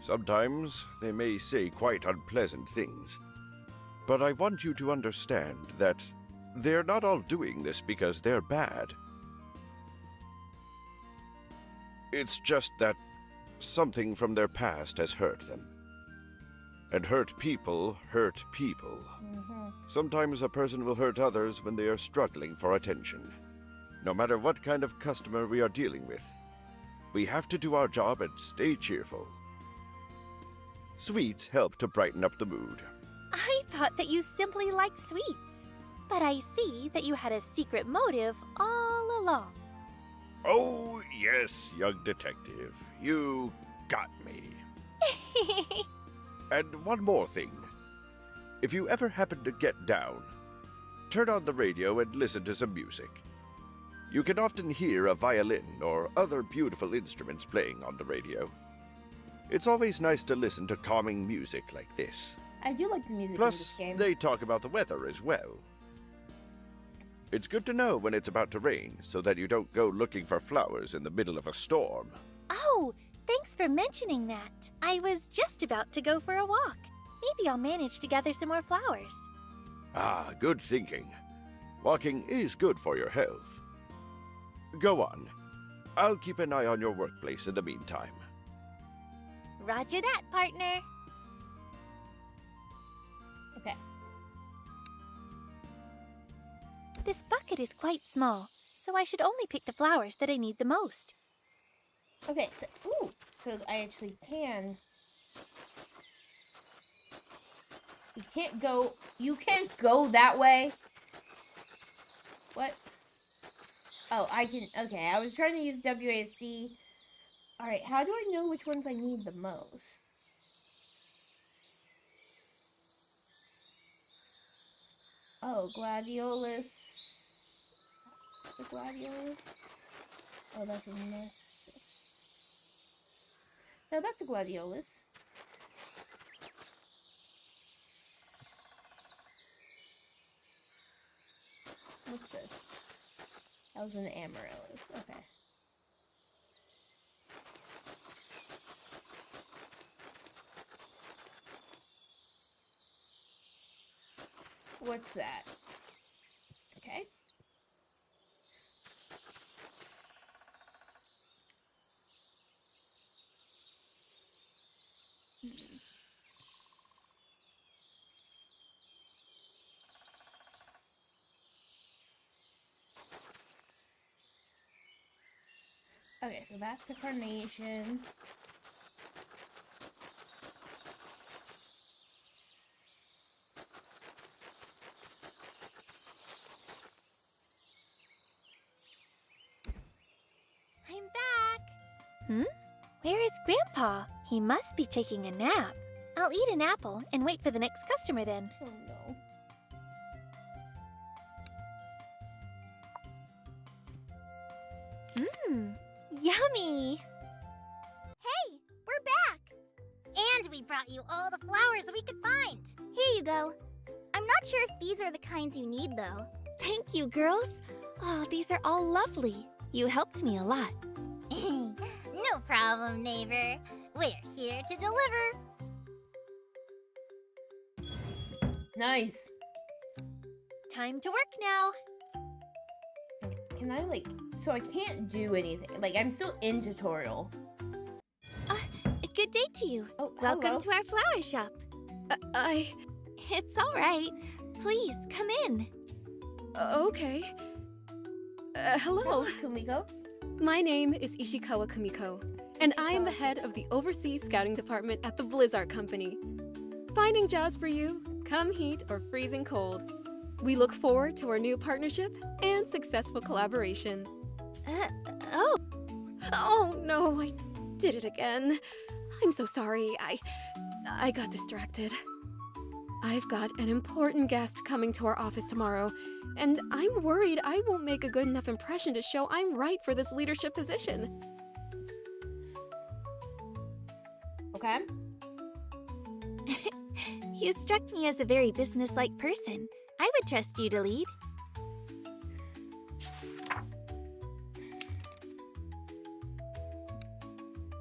Sometimes they may say quite unpleasant things. But I want you to understand that they're not all doing this because they're bad. It's just that something from their past has hurt them. And hurt people hurt people. Sometimes a person will hurt others when they are struggling for attention. No matter what kind of customer we are dealing with, we have to do our job and stay cheerful. Sweets help to brighten up the mood. I thought that you simply liked sweets. But I see that you had a secret motive all along. Oh, yes, young detective. You got me. And one more thing. If you ever happen to get down, turn on the radio and listen to some music. You can often hear a violin or other beautiful instruments playing on the radio. It's always nice to listen to calming music like this. I do like the music in Plus, this game. they talk about the weather as well. It's good to know when it's about to rain so that you don't go looking for flowers in the middle of a storm. Oh, thanks for mentioning that. I was just about to go for a walk. Maybe I'll manage to gather some more flowers. Ah, good thinking. Walking is good for your health. Go on. I'll keep an eye on your workplace in the meantime. Roger that, partner. Okay. This bucket is quite small, so I should only pick the flowers that I need the most. Okay, so I actually can. You can't go that way. What? Oh, I can, okay, I was trying to use WASD. Alright, how do I know which ones I need the most? Oh, gladiolus. The gladiolus. Oh, that's a nest. No, that's a gladiolus. What's this? That was an amaryllis. Okay. What's that? Okay. Okay, so that's a carnation. I'm back. Where is Grandpa? He must be taking a nap. I'll eat an apple and wait for the next customer then. Oh no. Yummy! Hey, we're back! And we brought you all the flowers we could find. Here you go. I'm not sure if these are the kinds you need, though. Thank you, girls. Oh, these are all lovely. You helped me a lot. No problem, neighbor. We're here to deliver. Nice. Time to work now. Can I, like, so I can't do anything. Like, I'm still in tutorial. Good day to you. Oh, Welcome hello. to our flower shop. It's all right. Please, come in. Okay. Hello. Kumiko. My name is Ishikawa Kumiko, and I am the head of the Overseas Scouting Department at the Blizzard Company. Finding jobs for you, come heat or freezing cold. We look forward to our new partnership and successful collaboration. Oh no, I did it again. I'm so sorry. I got distracted. I've got an important guest coming to our office tomorrow, and I'm worried I won't make a good enough impression to show I'm right for this leadership position. Okay. You struck me as a very businesslike person. I would trust you to lead.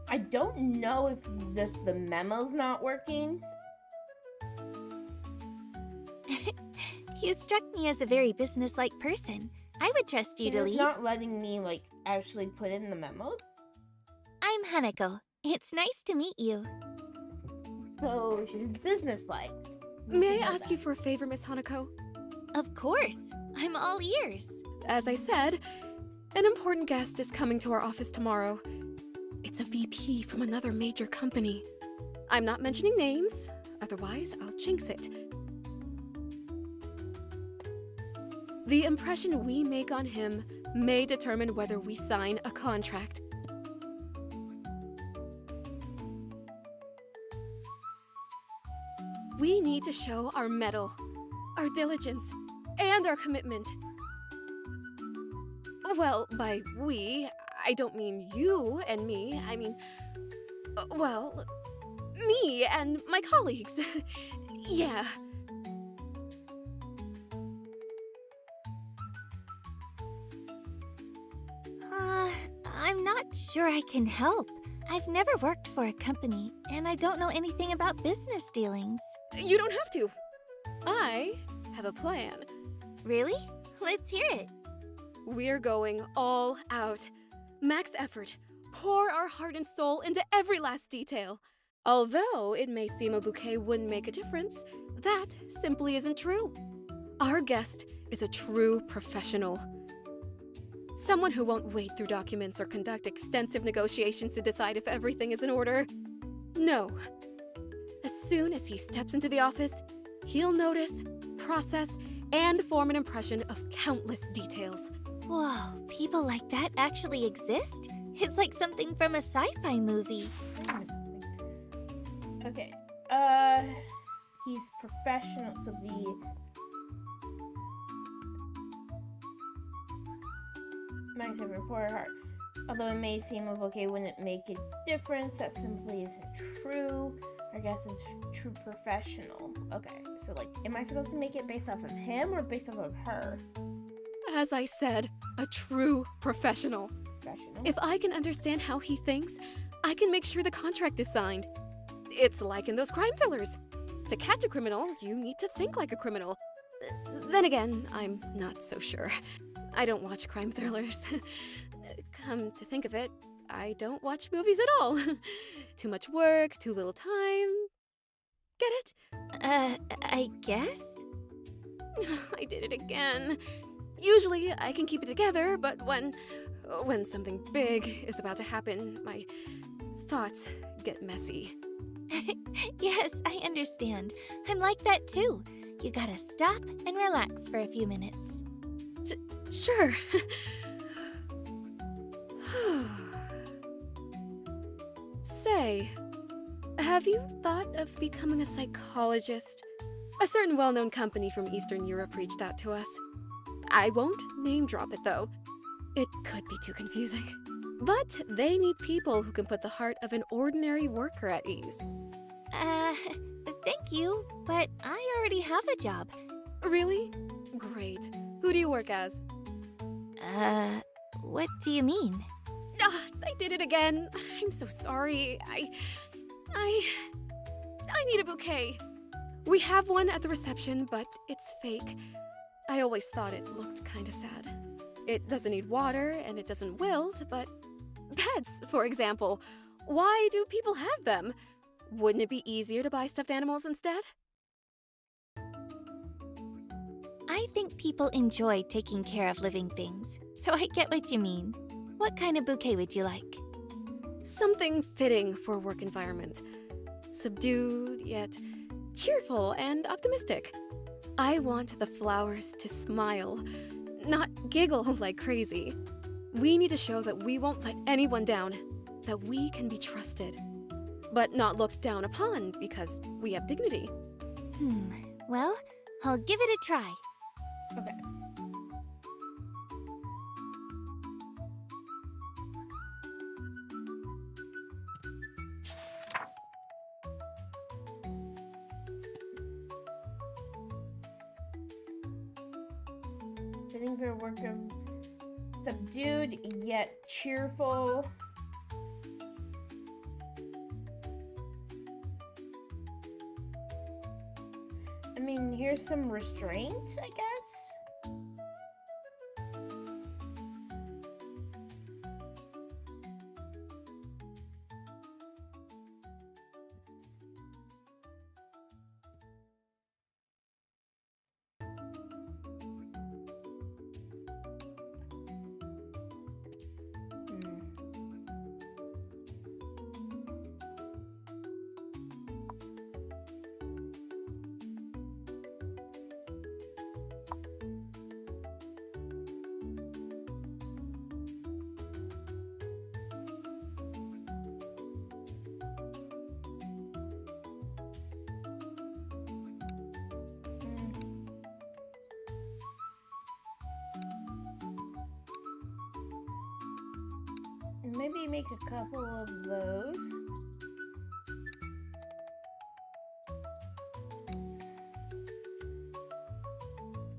I don't know if the memo's not working. You struck me as a very businesslike person. I would trust you to It's lead. not letting me, like, actually put in the memo. I'm Hanako. It's nice to meet you. So she's businesslike. May I ask you for a favor, Miss Hanako? Of course. I'm all ears. As I said, an important guest is coming to our office tomorrow. It's a VP from another major company. I'm not mentioning names, otherwise I'll jinx it. The impression we make on him may determine whether we sign a contract. We need to show our mettle, our diligence, and our commitment. Well, by we, I don't mean you and me. I mean, well, me and my colleagues. Yeah. I'm not sure I can help. I've never worked for a company, and I don't know anything about business dealings. You don't have to. I have a plan. Really? Let's hear it. We're going all out. Max effort. Pour our heart and soul into every last detail. Although it may seem a bouquet wouldn't make a difference, that simply isn't true. Our guest is a true professional. Someone who won't wade through documents or conduct extensive negotiations to decide if everything is in order. No. As soon as he steps into the office, he'll notice, process, and form an impression of countless details. Whoa, people like that actually exist? It's like something from a sci-fi movie. Okay. He's professional, so the Max have report heart. Although it may seem okay, wouldn't make a difference. That simply isn't true. I guess it's true professional. Okay, so like, am I supposed to make it based off of him or based off of her? As I said, a true professional. Professional. If I can understand how he thinks, I can make sure the contract is signed. It's like in those crime thrillers. To catch a criminal, you need to think like a criminal. Then again, I'm not so sure. I don't watch crime thrillers. Come to think of it, I don't watch movies at all. Too much work, too little time. Get it? I guess? I did it again. Usually I can keep it together, but when something big is about to happen, my thoughts get messy. Yes, I understand. I'm like that too. You gotta stop and relax for a few minutes. Sure. Say, have you thought of becoming a psychologist? A certain well-known company from Eastern Europe reached out to us. I won't name drop it though. It could be too confusing. But they need people who can put the heart of an ordinary worker at ease. Thank you, but I already have a job. Really? Great. Who do you work as? What do you mean? I did it again. I'm so sorry. I need a bouquet. We have one at the reception, but it's fake. I always thought it looked kinda sad. It doesn't need water and it doesn't wilt, but pets, for example. Why do people have them? Wouldn't it be easier to buy stuffed animals instead? I think people enjoy taking care of living things, so I get what you mean. What kind of bouquet would you like? Something fitting for a work environment. Subdued, yet cheerful and optimistic. I want the flowers to smile, not giggle like crazy. We need to show that we won't let anyone down, that we can be trusted, but not looked down upon because we have dignity. Well, I'll give it a try. Okay. Fitting for a work of subdued yet cheerful. I mean, here's some restraint, I guess. Maybe make a couple of those.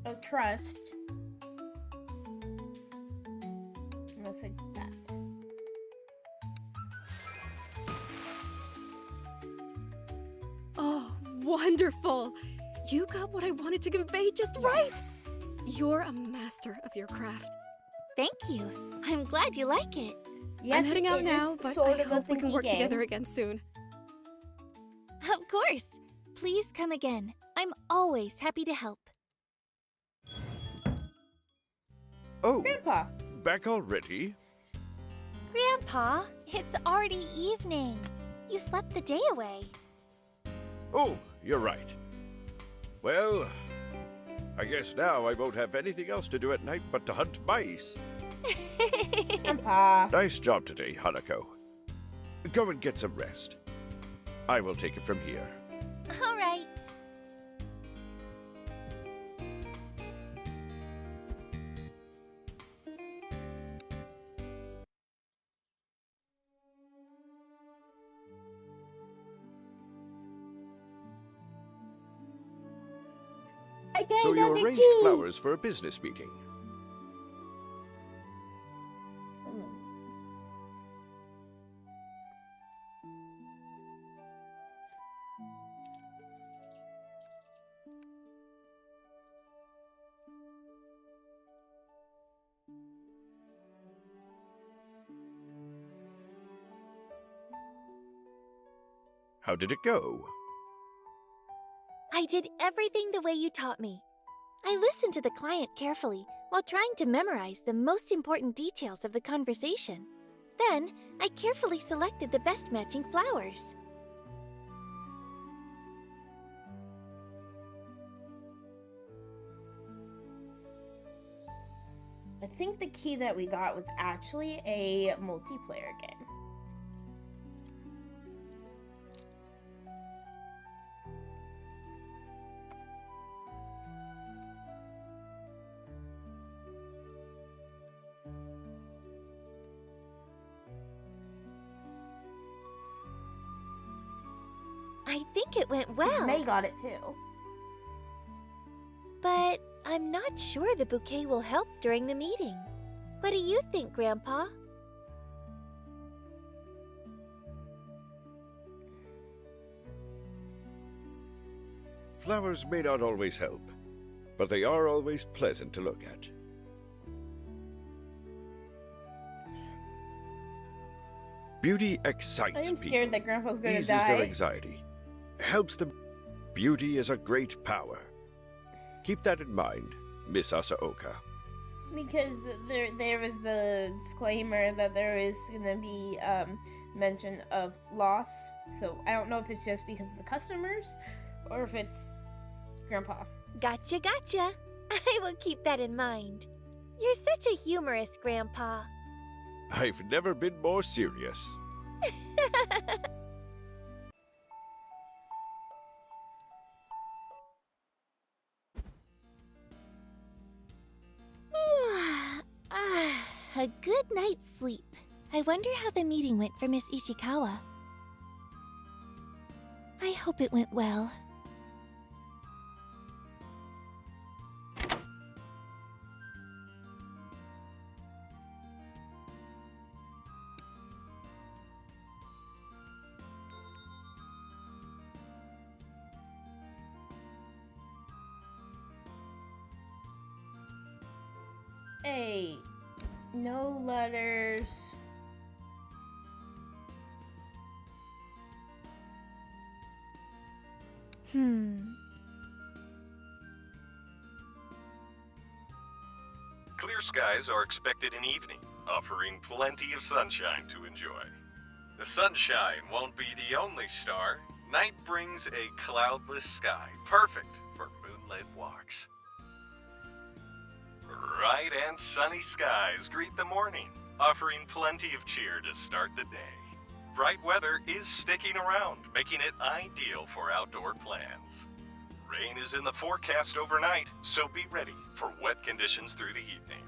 Oh, trust. Let's like that. Oh, wonderful! You got what I wanted to convey just right! You're a master of your craft. Thank you. I'm glad you like it. Yes, I'm heading out it now, is but sort I of a hope we can thinky work game. together again soon. Of course. Please come again. I'm always happy to help. Oh, Grandpa. back already? Grandpa, it's already evening. You slept the day away. Oh, you're right. Well, I guess now I won't have anything else to do at night but to hunt mice. Grandpa. Nice job today, Hanako. Go and get some rest. I will take it from here. All right. I got So you another arranged key. flowers for a business meeting. How did it go? I did everything the way you taught me. I listened to the client carefully while trying to memorize the most important details of the conversation. Then, I carefully selected the best matching flowers. I think the key that we got was actually a multiplayer game. I think it went well, May got it too. but I'm not sure the bouquet will help during the meeting. What do you think, Grandpa? Flowers may not always help, but they are always pleasant to look at. Beauty excites I am people. scared that Grandpa's gonna Eases their die. anxiety. Helps them. Beauty is a great power. Keep that in mind, Miss Asaoka. Because there is the disclaimer that there is gonna be mention of loss. So I don't know if it's just because of the customers or if it's Grandpa. Gotcha, gotcha. I will keep that in mind. You're such a humorous Grandpa. I've never been more serious. A good night's sleep. I wonder how the meeting went for Miss Ishikawa. I hope it went well. Hey, no letters. Clear skies are expected in evening, offering plenty of sunshine to enjoy. The sunshine won't be the only star. Night brings a cloudless sky, perfect for moonlit walks. Bright and sunny skies greet the morning, offering plenty of cheer to start the day. Bright weather is sticking around, making it ideal for outdoor plans. Rain is in the forecast overnight, so be ready for wet conditions through the evening.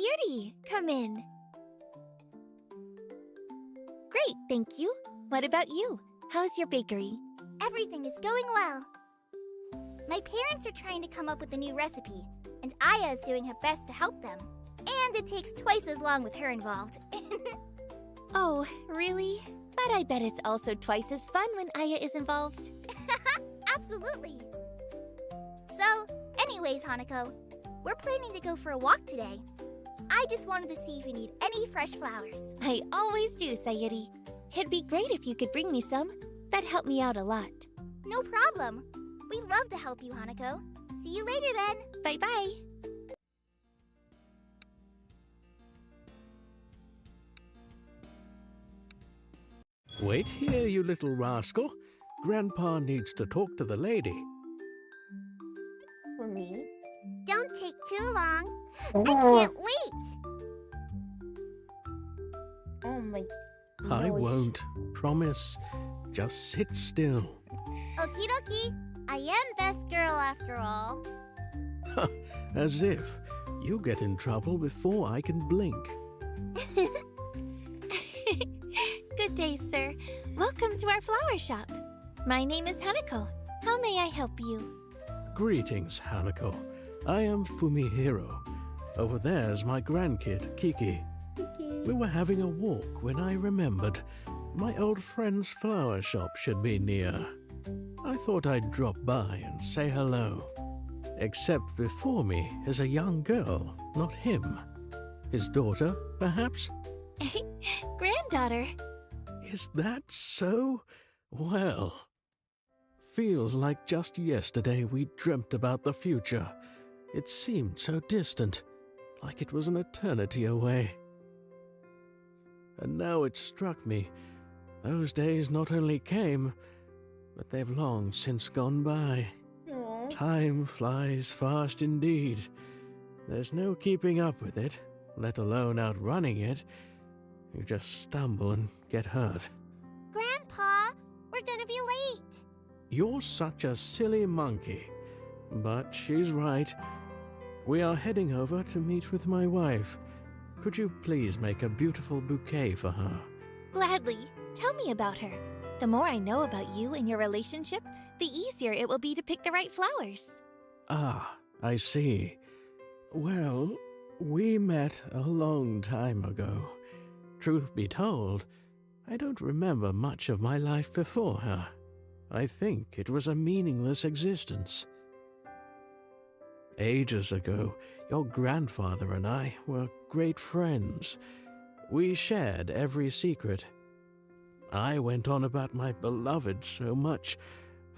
Sayuri, come in. Great, thank you. What about you? How's your bakery? Everything is going well. My parents are trying to come up with a new recipe, and Aya is doing her best to help them. And it takes twice as long with her involved. Oh, really? But I bet it's also twice as fun when Aya is involved. Absolutely. So, anyways, Hanako, we're planning to go for a walk today. I just wanted to see if you need any fresh flowers. I always do, Sayuri. It'd be great if you could bring me some. That'd help me out a lot. No problem. We'd love to help you, Hanako. See you later then. Bye-bye. Wait here, you little rascal. Grandpa needs to talk to the lady. For me? Don't take too long. I can't wait. Oh my I gosh. won't. Promise. Just sit still. Okie dokie. I am best girl after all. As if. You get in trouble before I can blink. Good day, sir. Welcome to our flower shop. My name is Hanako. How may I help you? Greetings, Hanako. I am Fumihiro. Over there's my grandkid, Kiki. We were having a walk when I remembered my old friend's flower shop should be near. I thought I'd drop by and say hello. Except before me is a young girl, not him. His daughter, perhaps? Granddaughter. Is that so? Well, feels like just yesterday we dreamt about the future. It seemed so distant, like it was an eternity away. And now it struck me, those days not only came, but they've long since gone by. Aw. Time flies fast indeed. There's no keeping up with it, let alone outrunning it. You just stumble and get hurt. Grandpa, we're gonna be late. You're such a silly monkey. But she's right. We are heading over to meet with my wife. Could you please make a beautiful bouquet for her? Gladly. Tell me about her. The more I know about you and your relationship, the easier it will be to pick the right flowers. Ah, I see. Well, we met a long time ago. Truth be told, I don't remember much of my life before her. I think it was a meaningless existence. Ages ago, your grandfather and I were great friends. We shared every secret. I went on about my beloved so much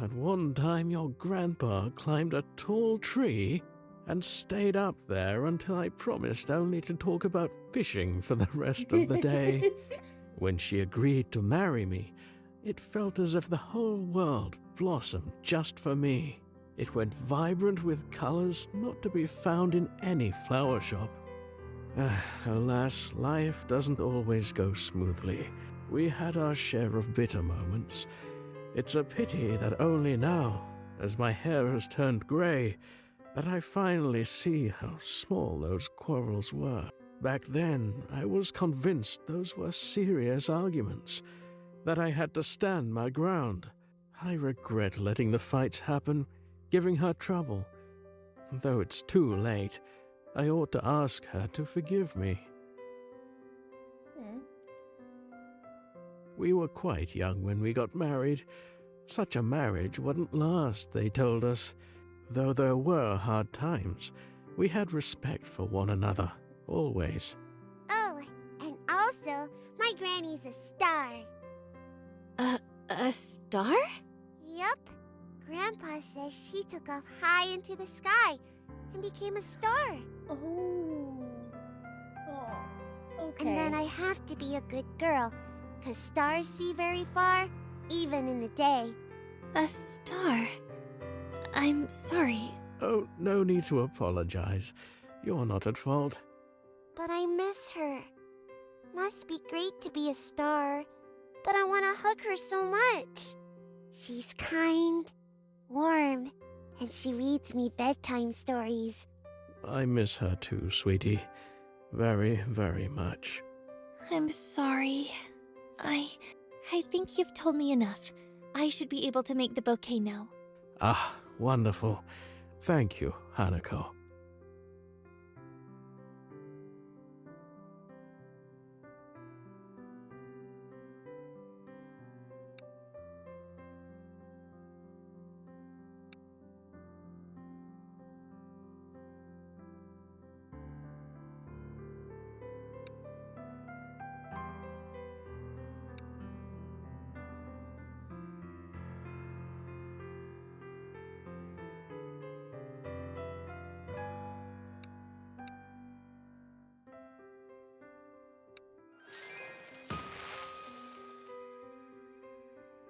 that one time your grandpa climbed a tall tree and stayed up there until I promised only to talk about fishing for the rest of the day. When she agreed to marry me, it felt as if the whole world blossomed just for me. It went vibrant with colors not to be found in any flower shop. Alas, life doesn't always go smoothly. We had our share of bitter moments. It's a pity that only now, as my hair has turned gray, that I finally see how small those quarrels were. Back then, I was convinced those were serious arguments, that I had to stand my ground. I regret letting the fights happen, giving her trouble. Though it's too late, I ought to ask her to forgive me. We were quite young when we got married. Such a marriage wouldn't last, they told us. Though there were hard times, we had respect for one another, always. Oh, and also, my granny's a star. A star? Yup. Grandpa says she took off high into the sky and became a star. Oh. Oh. Okay. And then I have to be a good girl, 'cause stars see very far, even in the day. A star? I'm sorry. Oh, no need to apologize. You're not at fault. But I miss her. Must be great to be a star, but I want to hug her so much. She's kind, warm, and she reads me bedtime stories. I miss her too, sweetie. very, very much. I'm sorry. I think you've told me enough. I should be able to make the bouquet now. Ah, wonderful. Thank you, Hanako.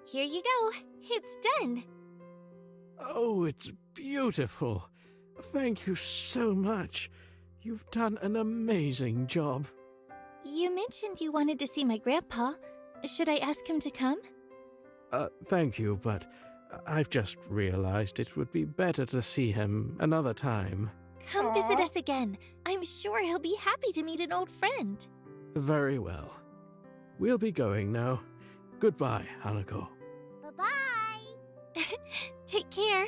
Here you go. It's done. Oh, it's beautiful. Thank you so much. You've done an amazing job. You mentioned you wanted to see my grandpa. Should I ask him to come? Thank you, but I've just realized it would be better to see him another time. Come visit us again. I'm sure he'll be happy to meet an old friend. Very well. We'll be going now. Goodbye, Hanako. Bye-bye. Take care.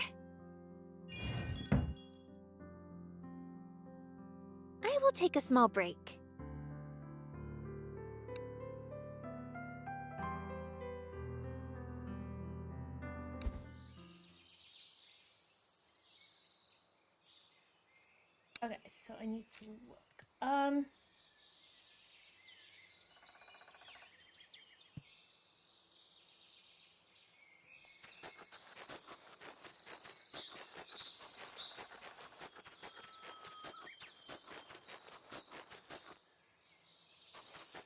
I will take a small break. Okay, so I need to look.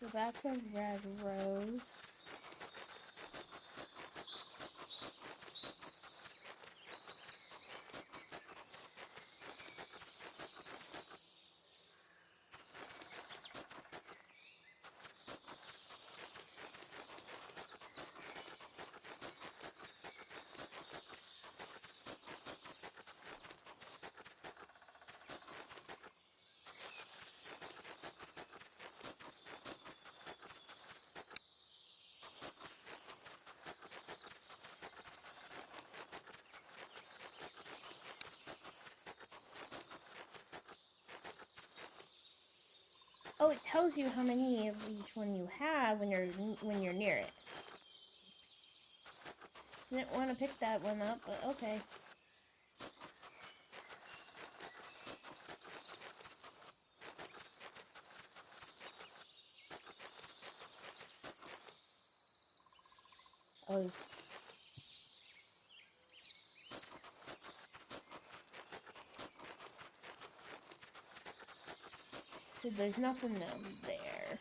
So that's a red rose. Oh, it tells you how many of each one you have when you're near it. Didn't want to pick that one up, but okay. Oh. So there's nothing down there.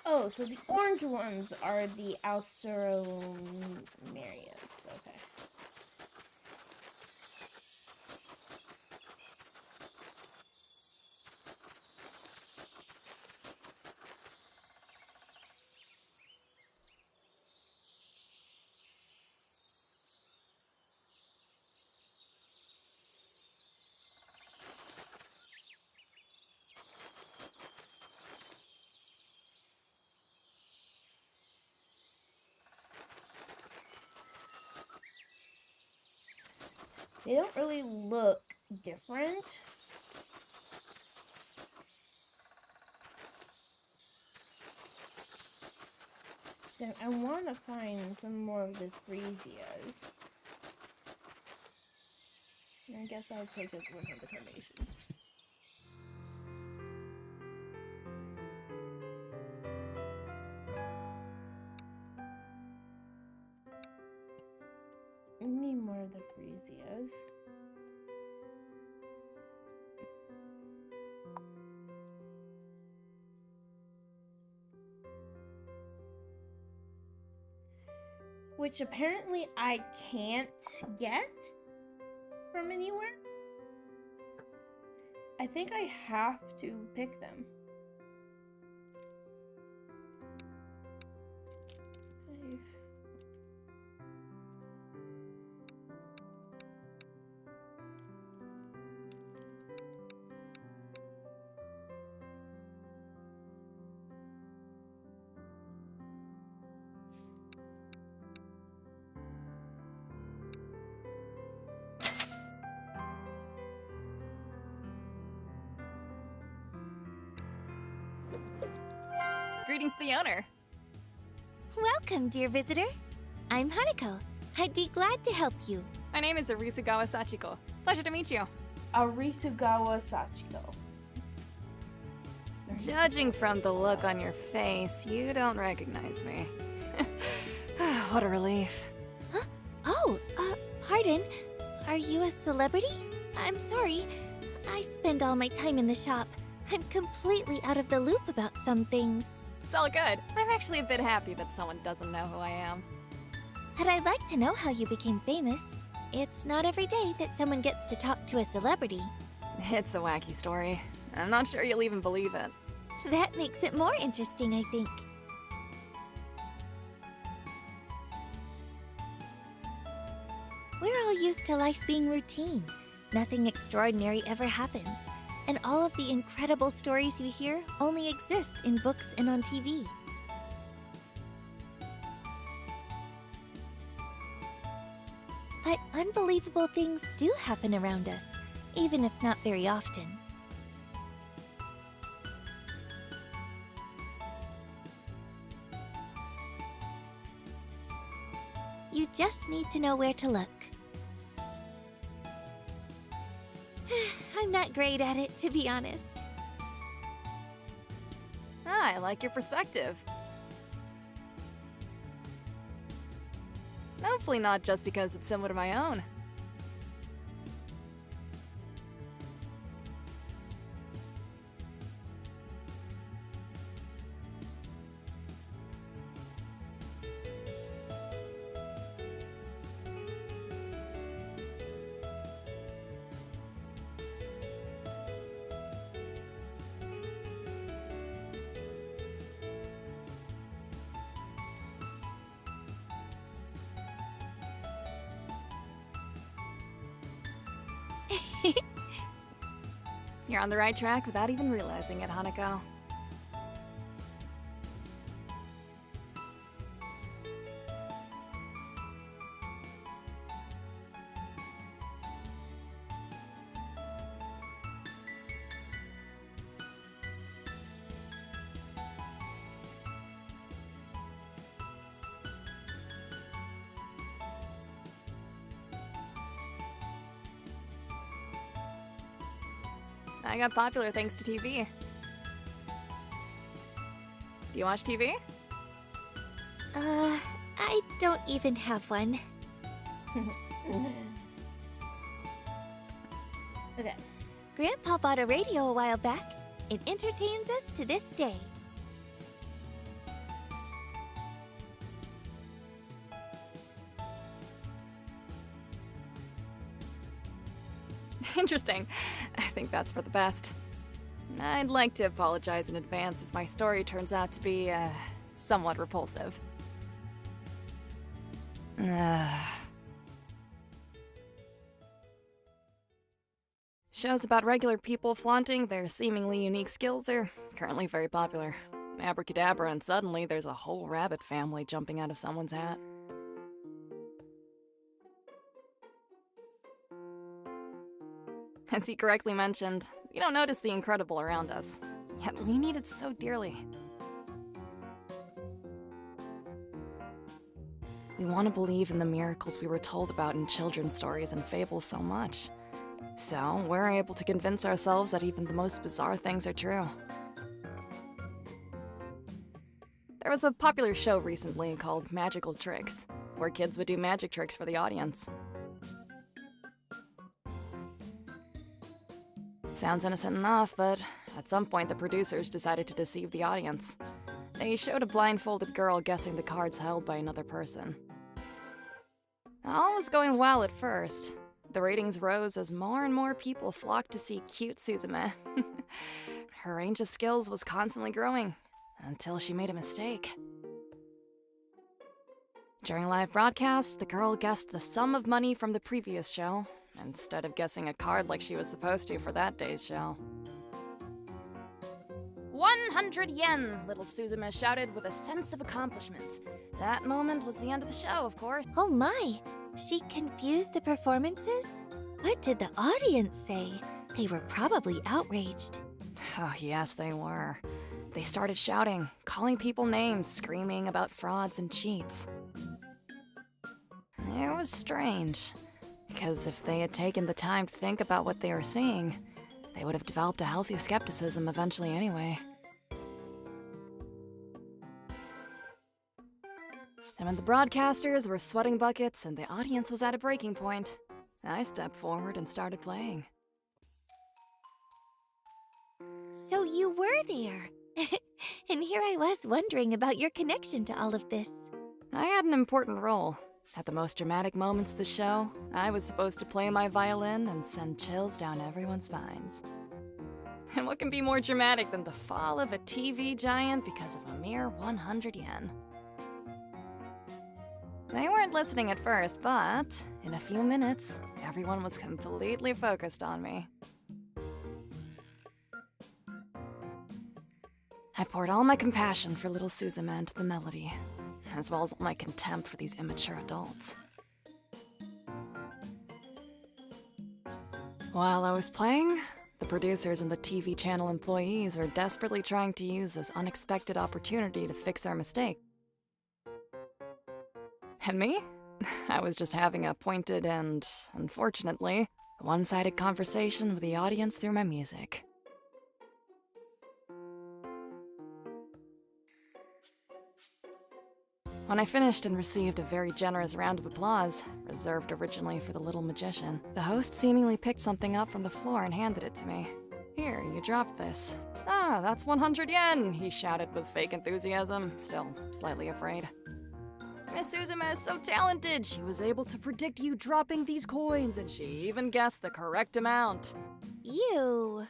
Oh, so the orange ones are the Alceromerias. Okay. They don't really look different. Then I want to find some more of the Freesias. I guess I'll take as one of the carnations. I need more of the Freesias. which apparently I can't get from anywhere. I think I have to pick them. Greetings to the owner. Welcome, dear visitor. I'm Hanako. I'd be glad to help you. My name is Arisugawa Sachiko. Pleasure to meet you. Arisugawa Sachiko. Judging from the look on your face, you don't recognize me. What a relief. Huh? Oh, pardon. Are you a celebrity? I'm sorry. I spend all my time in the shop. I'm completely out of the loop about some things. It's all good. I'm actually a bit happy that someone doesn't know who I am. And I'd like to know how you became famous. It's not every day that someone gets to talk to a celebrity. It's a wacky story. I'm not sure you'll even believe it. That makes it more interesting, I think. We're all used to life being routine. Nothing extraordinary ever happens. And all of the incredible stories you hear only exist in books and on TV. But unbelievable things do happen around us, even if not very often. You just need to know where to look. I'm not great at it, to be honest. I like your perspective. Hopefully not just because it's similar to my own. You're on the right track without even realizing it, Hanako. I got popular thanks to TV. Do you watch TV? I don't even have one. Okay. Grandpa bought a radio a while back. It entertains us to this day. Interesting. I think that's for the best. I'd like to apologize in advance if my story turns out to be, somewhat repulsive. Shows about regular people flaunting their seemingly unique skills are currently very popular. Abracadabra, and suddenly there's a whole rabbit family jumping out of someone's hat. As he correctly mentioned, we don't notice the incredible around us, yet we need it so dearly. We want to believe in the miracles we were told about in children's stories and fables so much. So, we're able to convince ourselves that even the most bizarre things are true. There was a popular show recently called Magical Tricks, where kids would do magic tricks for the audience. Sounds innocent enough, but at some point the producers decided to deceive the audience. They showed a blindfolded girl guessing the cards held by another person. All was going well at first. The ratings rose as more and more people flocked to see cute Suzume. Her range of skills was constantly growing, until she made a mistake. During live broadcast, the girl guessed the sum of money from the previous show, instead of guessing a card like she was supposed to for that day's show. 100 yen, little Suzume shouted with a sense of accomplishment. That moment was the end of the show, of course. Oh my! She confused the performances? What did the audience say? They were probably outraged. Oh, yes, they were. They started shouting, calling people names, screaming about frauds and cheats. It was strange, because if they had taken the time to think about what they were seeing, they would have developed a healthy skepticism eventually anyway. And when the broadcasters were sweating buckets and the audience was at a breaking point, I stepped forward and started playing. So you were there! And here I was wondering about your connection to all of this. I had an important role. At the most dramatic moments of the show, I was supposed to play my violin and send chills down everyone's spines. And what can be more dramatic than the fall of a TV giant because of a mere 100 yen? They weren't listening at first, but in a few minutes, everyone was completely focused on me. I poured all my compassion for little Suzume into the melody, as well as all my contempt for these immature adults. While I was playing, the producers and the TV channel employees were desperately trying to use this unexpected opportunity to fix their mistake. And me? I was just having a pointed and, unfortunately, one-sided conversation with the audience through my music. When I finished and received a very generous round of applause, reserved originally for the little magician, the host seemingly picked something up from the floor and handed it to me. Here, you dropped this. Ah, that's 100 yen, he shouted with fake enthusiasm, still slightly afraid. Miss Suzume is so talented, she was able to predict you dropping these coins, and she even guessed the correct amount. You...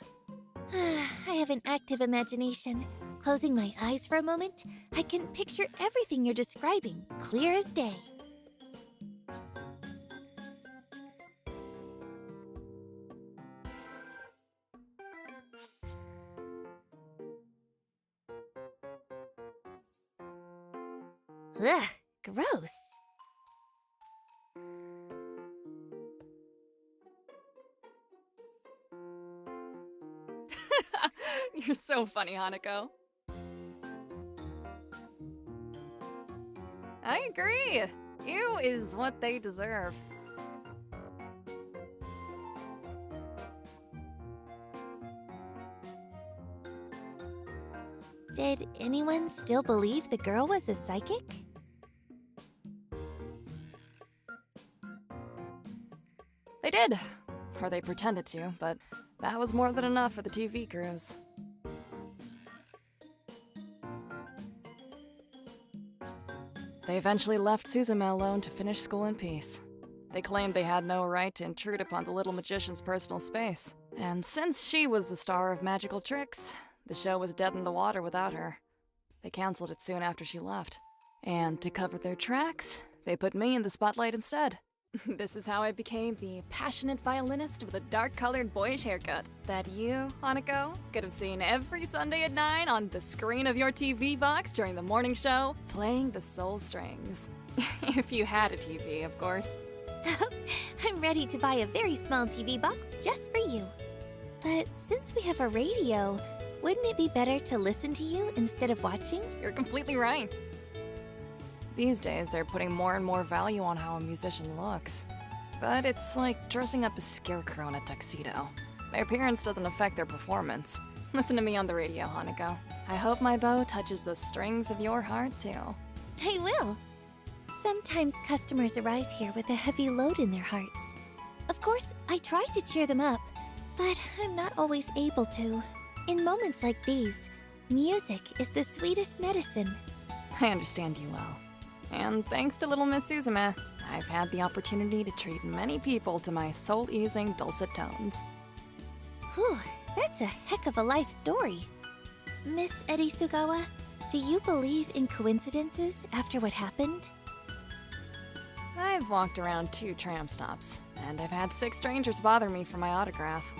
I have an active imagination. Closing my eyes for a moment, I can picture everything you're describing, clear as day. Ugh, gross. You're so funny, Hanako. I agree. Ew is what they deserve. Did anyone still believe the girl was a psychic? They did. Or they pretended to, but that was more than enough for the TV crews. They eventually left Suzume alone to finish school in peace. They claimed they had no right to intrude upon the little magician's personal space. And since she was the star of magical tricks, the show was dead in the water without her. They canceled it soon after she left. And to cover their tracks, they put me in the spotlight instead. This is how I became the passionate violinist with a dark-colored boyish haircut that you, Hanako, could have seen every Sunday at 9 on the screen of your TV box during the morning show, playing the soul strings. If you had a TV, of course. I'm ready to buy a very small TV box just for you. But since we have a radio, wouldn't it be better to listen to you instead of watching? You're completely right. These days, they're putting more and more value on how a musician looks. But it's like dressing up a scarecrow in a tuxedo. Their appearance doesn't affect their performance. Listen to me on the radio, Hanako. I hope my bow touches the strings of your heart, too. I will. Sometimes customers arrive here with a heavy load in their hearts. Of course, I try to cheer them up, but I'm not always able to. In moments like these, music is the sweetest medicine. I understand you well. And thanks to little Miss Suzume, I've had the opportunity to treat many people to my soul-easing dulcet tones. Whew, that's a heck of a life story. Miss Erisugawa, do you believe in coincidences after what happened? I've walked around 2 tram stops, and I've had 6 strangers bother me for my autograph.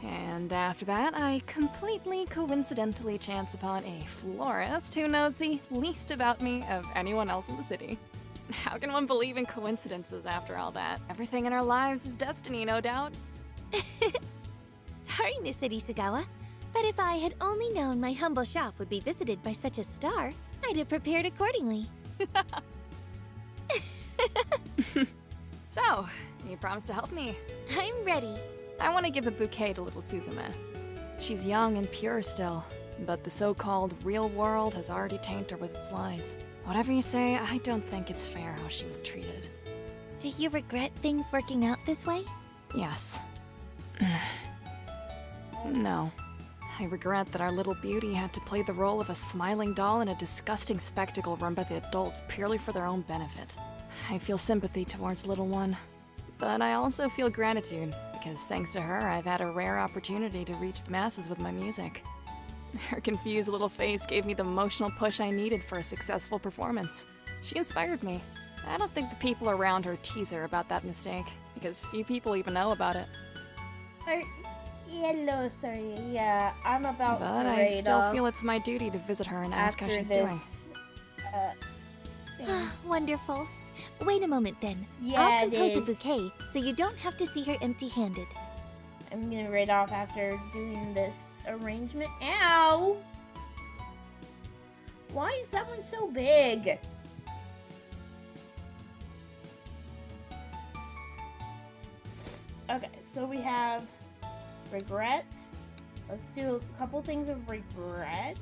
And after that, I completely coincidentally chance upon a florist who knows the least about me of anyone else in the city. How can one believe in coincidences after all that? Everything in our lives is destiny, no doubt. Sorry, Miss Erisugawa, but if I had only known my humble shop would be visited by such a star, I'd have prepared accordingly. So, you promise to help me? I'm ready. I want to give a bouquet to little Suzume. She's young and pure still, but the so-called real world has already tainted her with its lies. Whatever you say, I don't think it's fair how she was treated. Do you regret things working out this way? Yes. No. I regret that our little beauty had to play the role of a smiling doll in a disgusting spectacle run by the adults purely for their own benefit. I feel sympathy towards little one, but I also feel gratitude, because thanks to her, I've had a rare opportunity to reach the masses with my music. Her confused little face gave me the emotional push I needed for a successful performance. She inspired me. I don't think the people around her tease her about that mistake, because few people even know about it. Hello, sorry. Yeah, I'm about But to I raid still off feel it's my duty to visit her and ask how after she's this, doing. thing. Wonderful. Wait a moment then. Yeah, I'll it compose a is. bouquet so you don't have to see her empty-handed. I'm gonna raid off after doing this arrangement. Ow! Why is that one so big? Okay, so we have regret. Let's do a couple things of regret.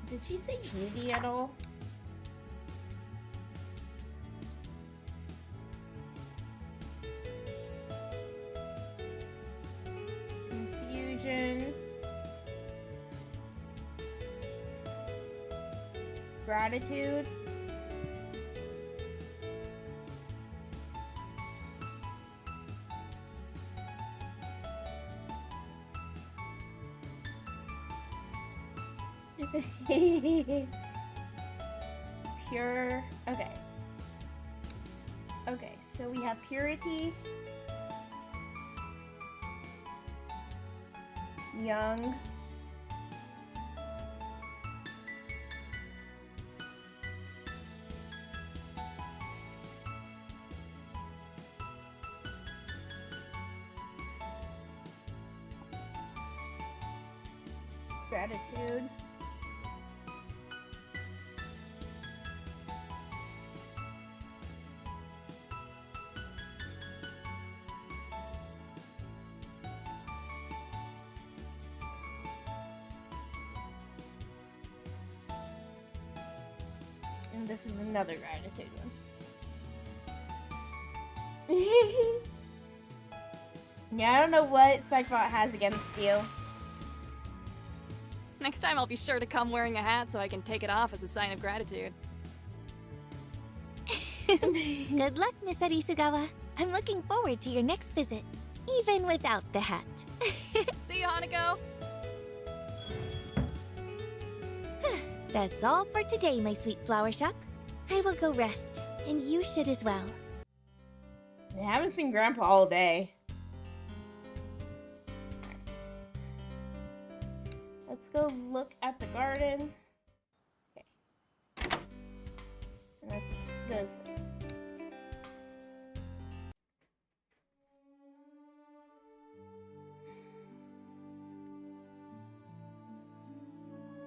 Did she say beauty at all? Confusion. Gratitude. Pure. Okay. Okay, so we have purity. Young. Gratitude. And this is another gratitude one. Yeah, I don't know what SpecBot has against you. Next time I'll be sure to come wearing a hat so I can take it off as a sign of gratitude. Good luck, Miss Arisugawa. I'm looking forward to your next visit, even without the hat. See you, Hanako! That's all for today, my sweet flower shop. I will go rest, and you should as well. I haven't seen Grandpa all day. Let's go look at the garden. Okay. And let's go sleep.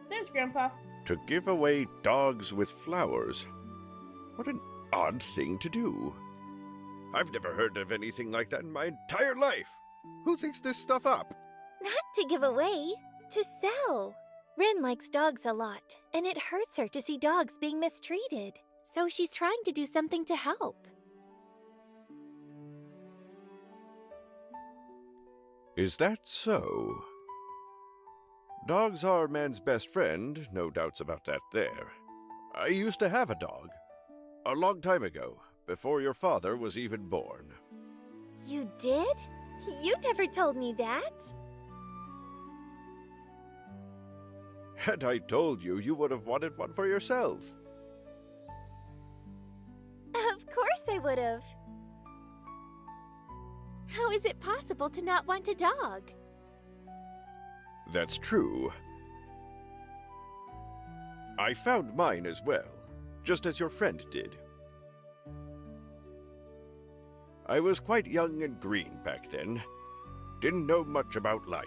There's Grandpa. To give away dogs with flowers. What an odd thing to do. I've never heard of anything like that in my entire life. Who thinks this stuff up? Not to give away, to sell. Rin likes dogs a lot, and it hurts her to see dogs being mistreated. So she's trying to do something to help. Is that so? Dogs are man's best friend, no doubts about that there. I used to have a dog. A long time ago, before your father was even born. You did? You never told me that. Had I told you, you would have wanted one for yourself. Of course I would have. How is it possible to not want a dog? That's true. I found mine as well, just as your friend did. I was quite young and green back then. Didn't know much about life.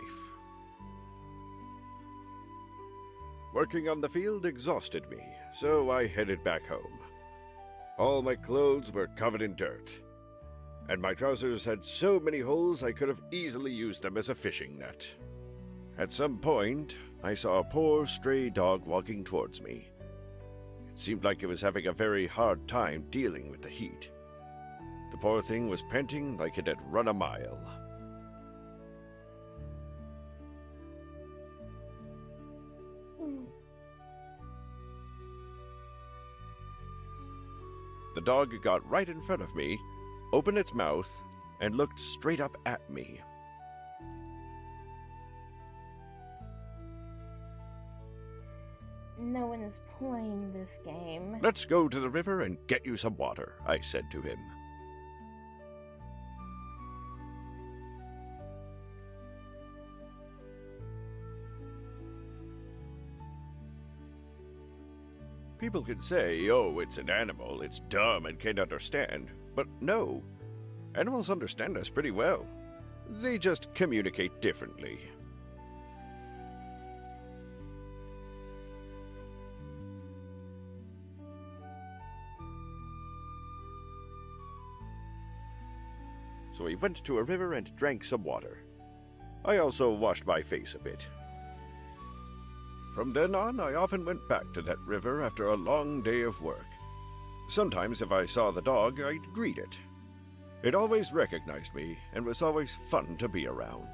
Working on the field exhausted me, so I headed back home. All my clothes were covered in dirt, and my trousers had so many holes I could have easily used them as a fishing net. At some point, I saw a poor stray dog walking towards me. It seemed like it was having a very hard time dealing with the heat. The poor thing was panting like it had run a mile. The dog got right in front of me, opened its mouth, and looked straight up at me. No one is playing this game. "Let's go to the river and get you some water," I said to him. People can say, oh, it's an animal, it's dumb and can't understand. But no, animals understand us pretty well. They just communicate differently. So we went to a river and drank some water. I also washed my face a bit. From then on, I often went back to that river after a long day of work. Sometimes if I saw the dog, I'd greet it. It always recognized me and was always fun to be around.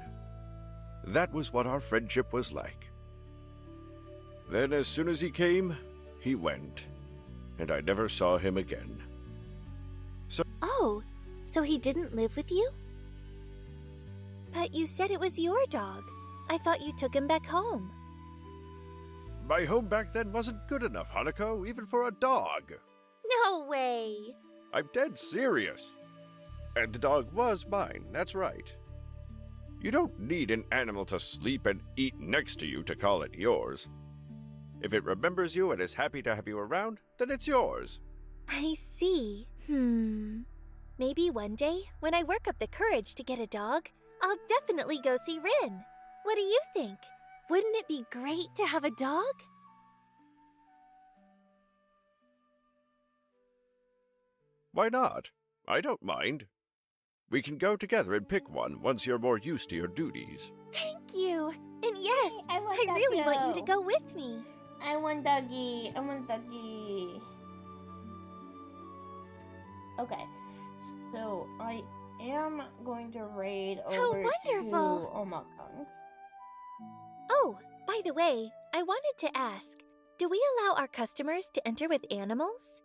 That was what our friendship was like. Then as soon as he came, he went, and I never saw him again. Oh, so he didn't live with you? But you said it was your dog. I thought you took him back home. My home back then wasn't good enough, Hanako, even for a dog. No way! I'm dead serious. And the dog was mine, that's right. You don't need an animal to sleep and eat next to you to call it yours. If it remembers you and is happy to have you around, then it's yours. I see. Maybe one day, when I work up the courage to get a dog, I'll definitely go see Rin. What do you think? Wouldn't it be great to have a dog? Why not? I don't mind. We can go together and pick one once you're more used to your duties. Thank you. And yes, I want I really that want you to too. go with me. I want doggy. I want doggy. Okay. So I am going to raid How over wonderful. to Omakang. Oh, by the way, I wanted to ask, do we allow our customers to enter with animals?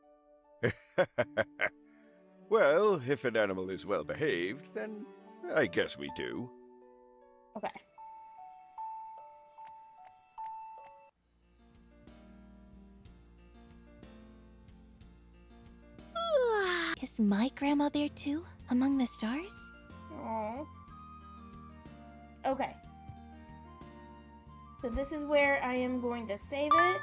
Well, if an animal is well behaved, then I guess we do. Okay. Is my grandma there too, among the stars? Aww. Okay. So this is where I am going to save it.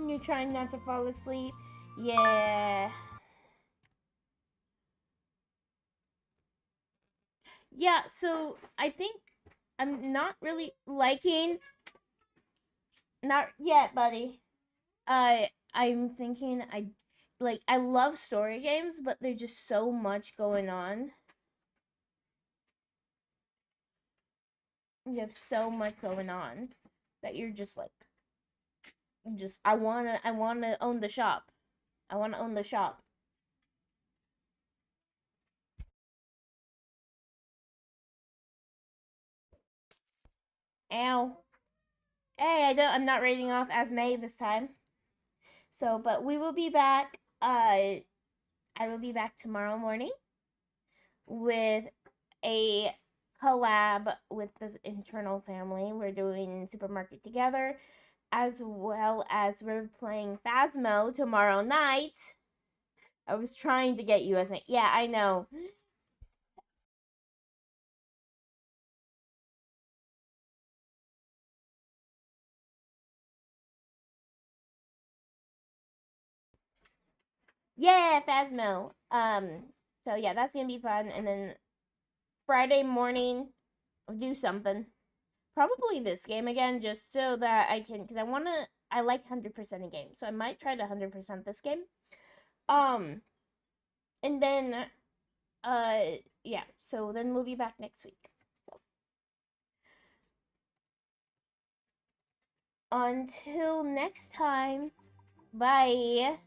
You're trying not to fall asleep? Yeah. Yeah, so I think I'm not really liking... Not yet, buddy. I'm thinking I love story games, but there's just so much going on. You have so much going on that you're just like, just I wanna own the shop. I wanna own the shop. Ow. Hey, I'm not rating off as May this time. So, but we will be back. I will be back tomorrow morning with a collab with the internal family. We're doing Supermarket together, as well as we're playing Phasmo tomorrow night. I was trying to get you as my. Yeah, I know. Yeah, Phasmo. So yeah, that's gonna be fun. And then Friday morning, I'll do something. Probably this game again, just so that I can, because I like 100% a game, so I might try to 100% this game. And then, yeah, so then we'll be back next week. So, until next time, bye.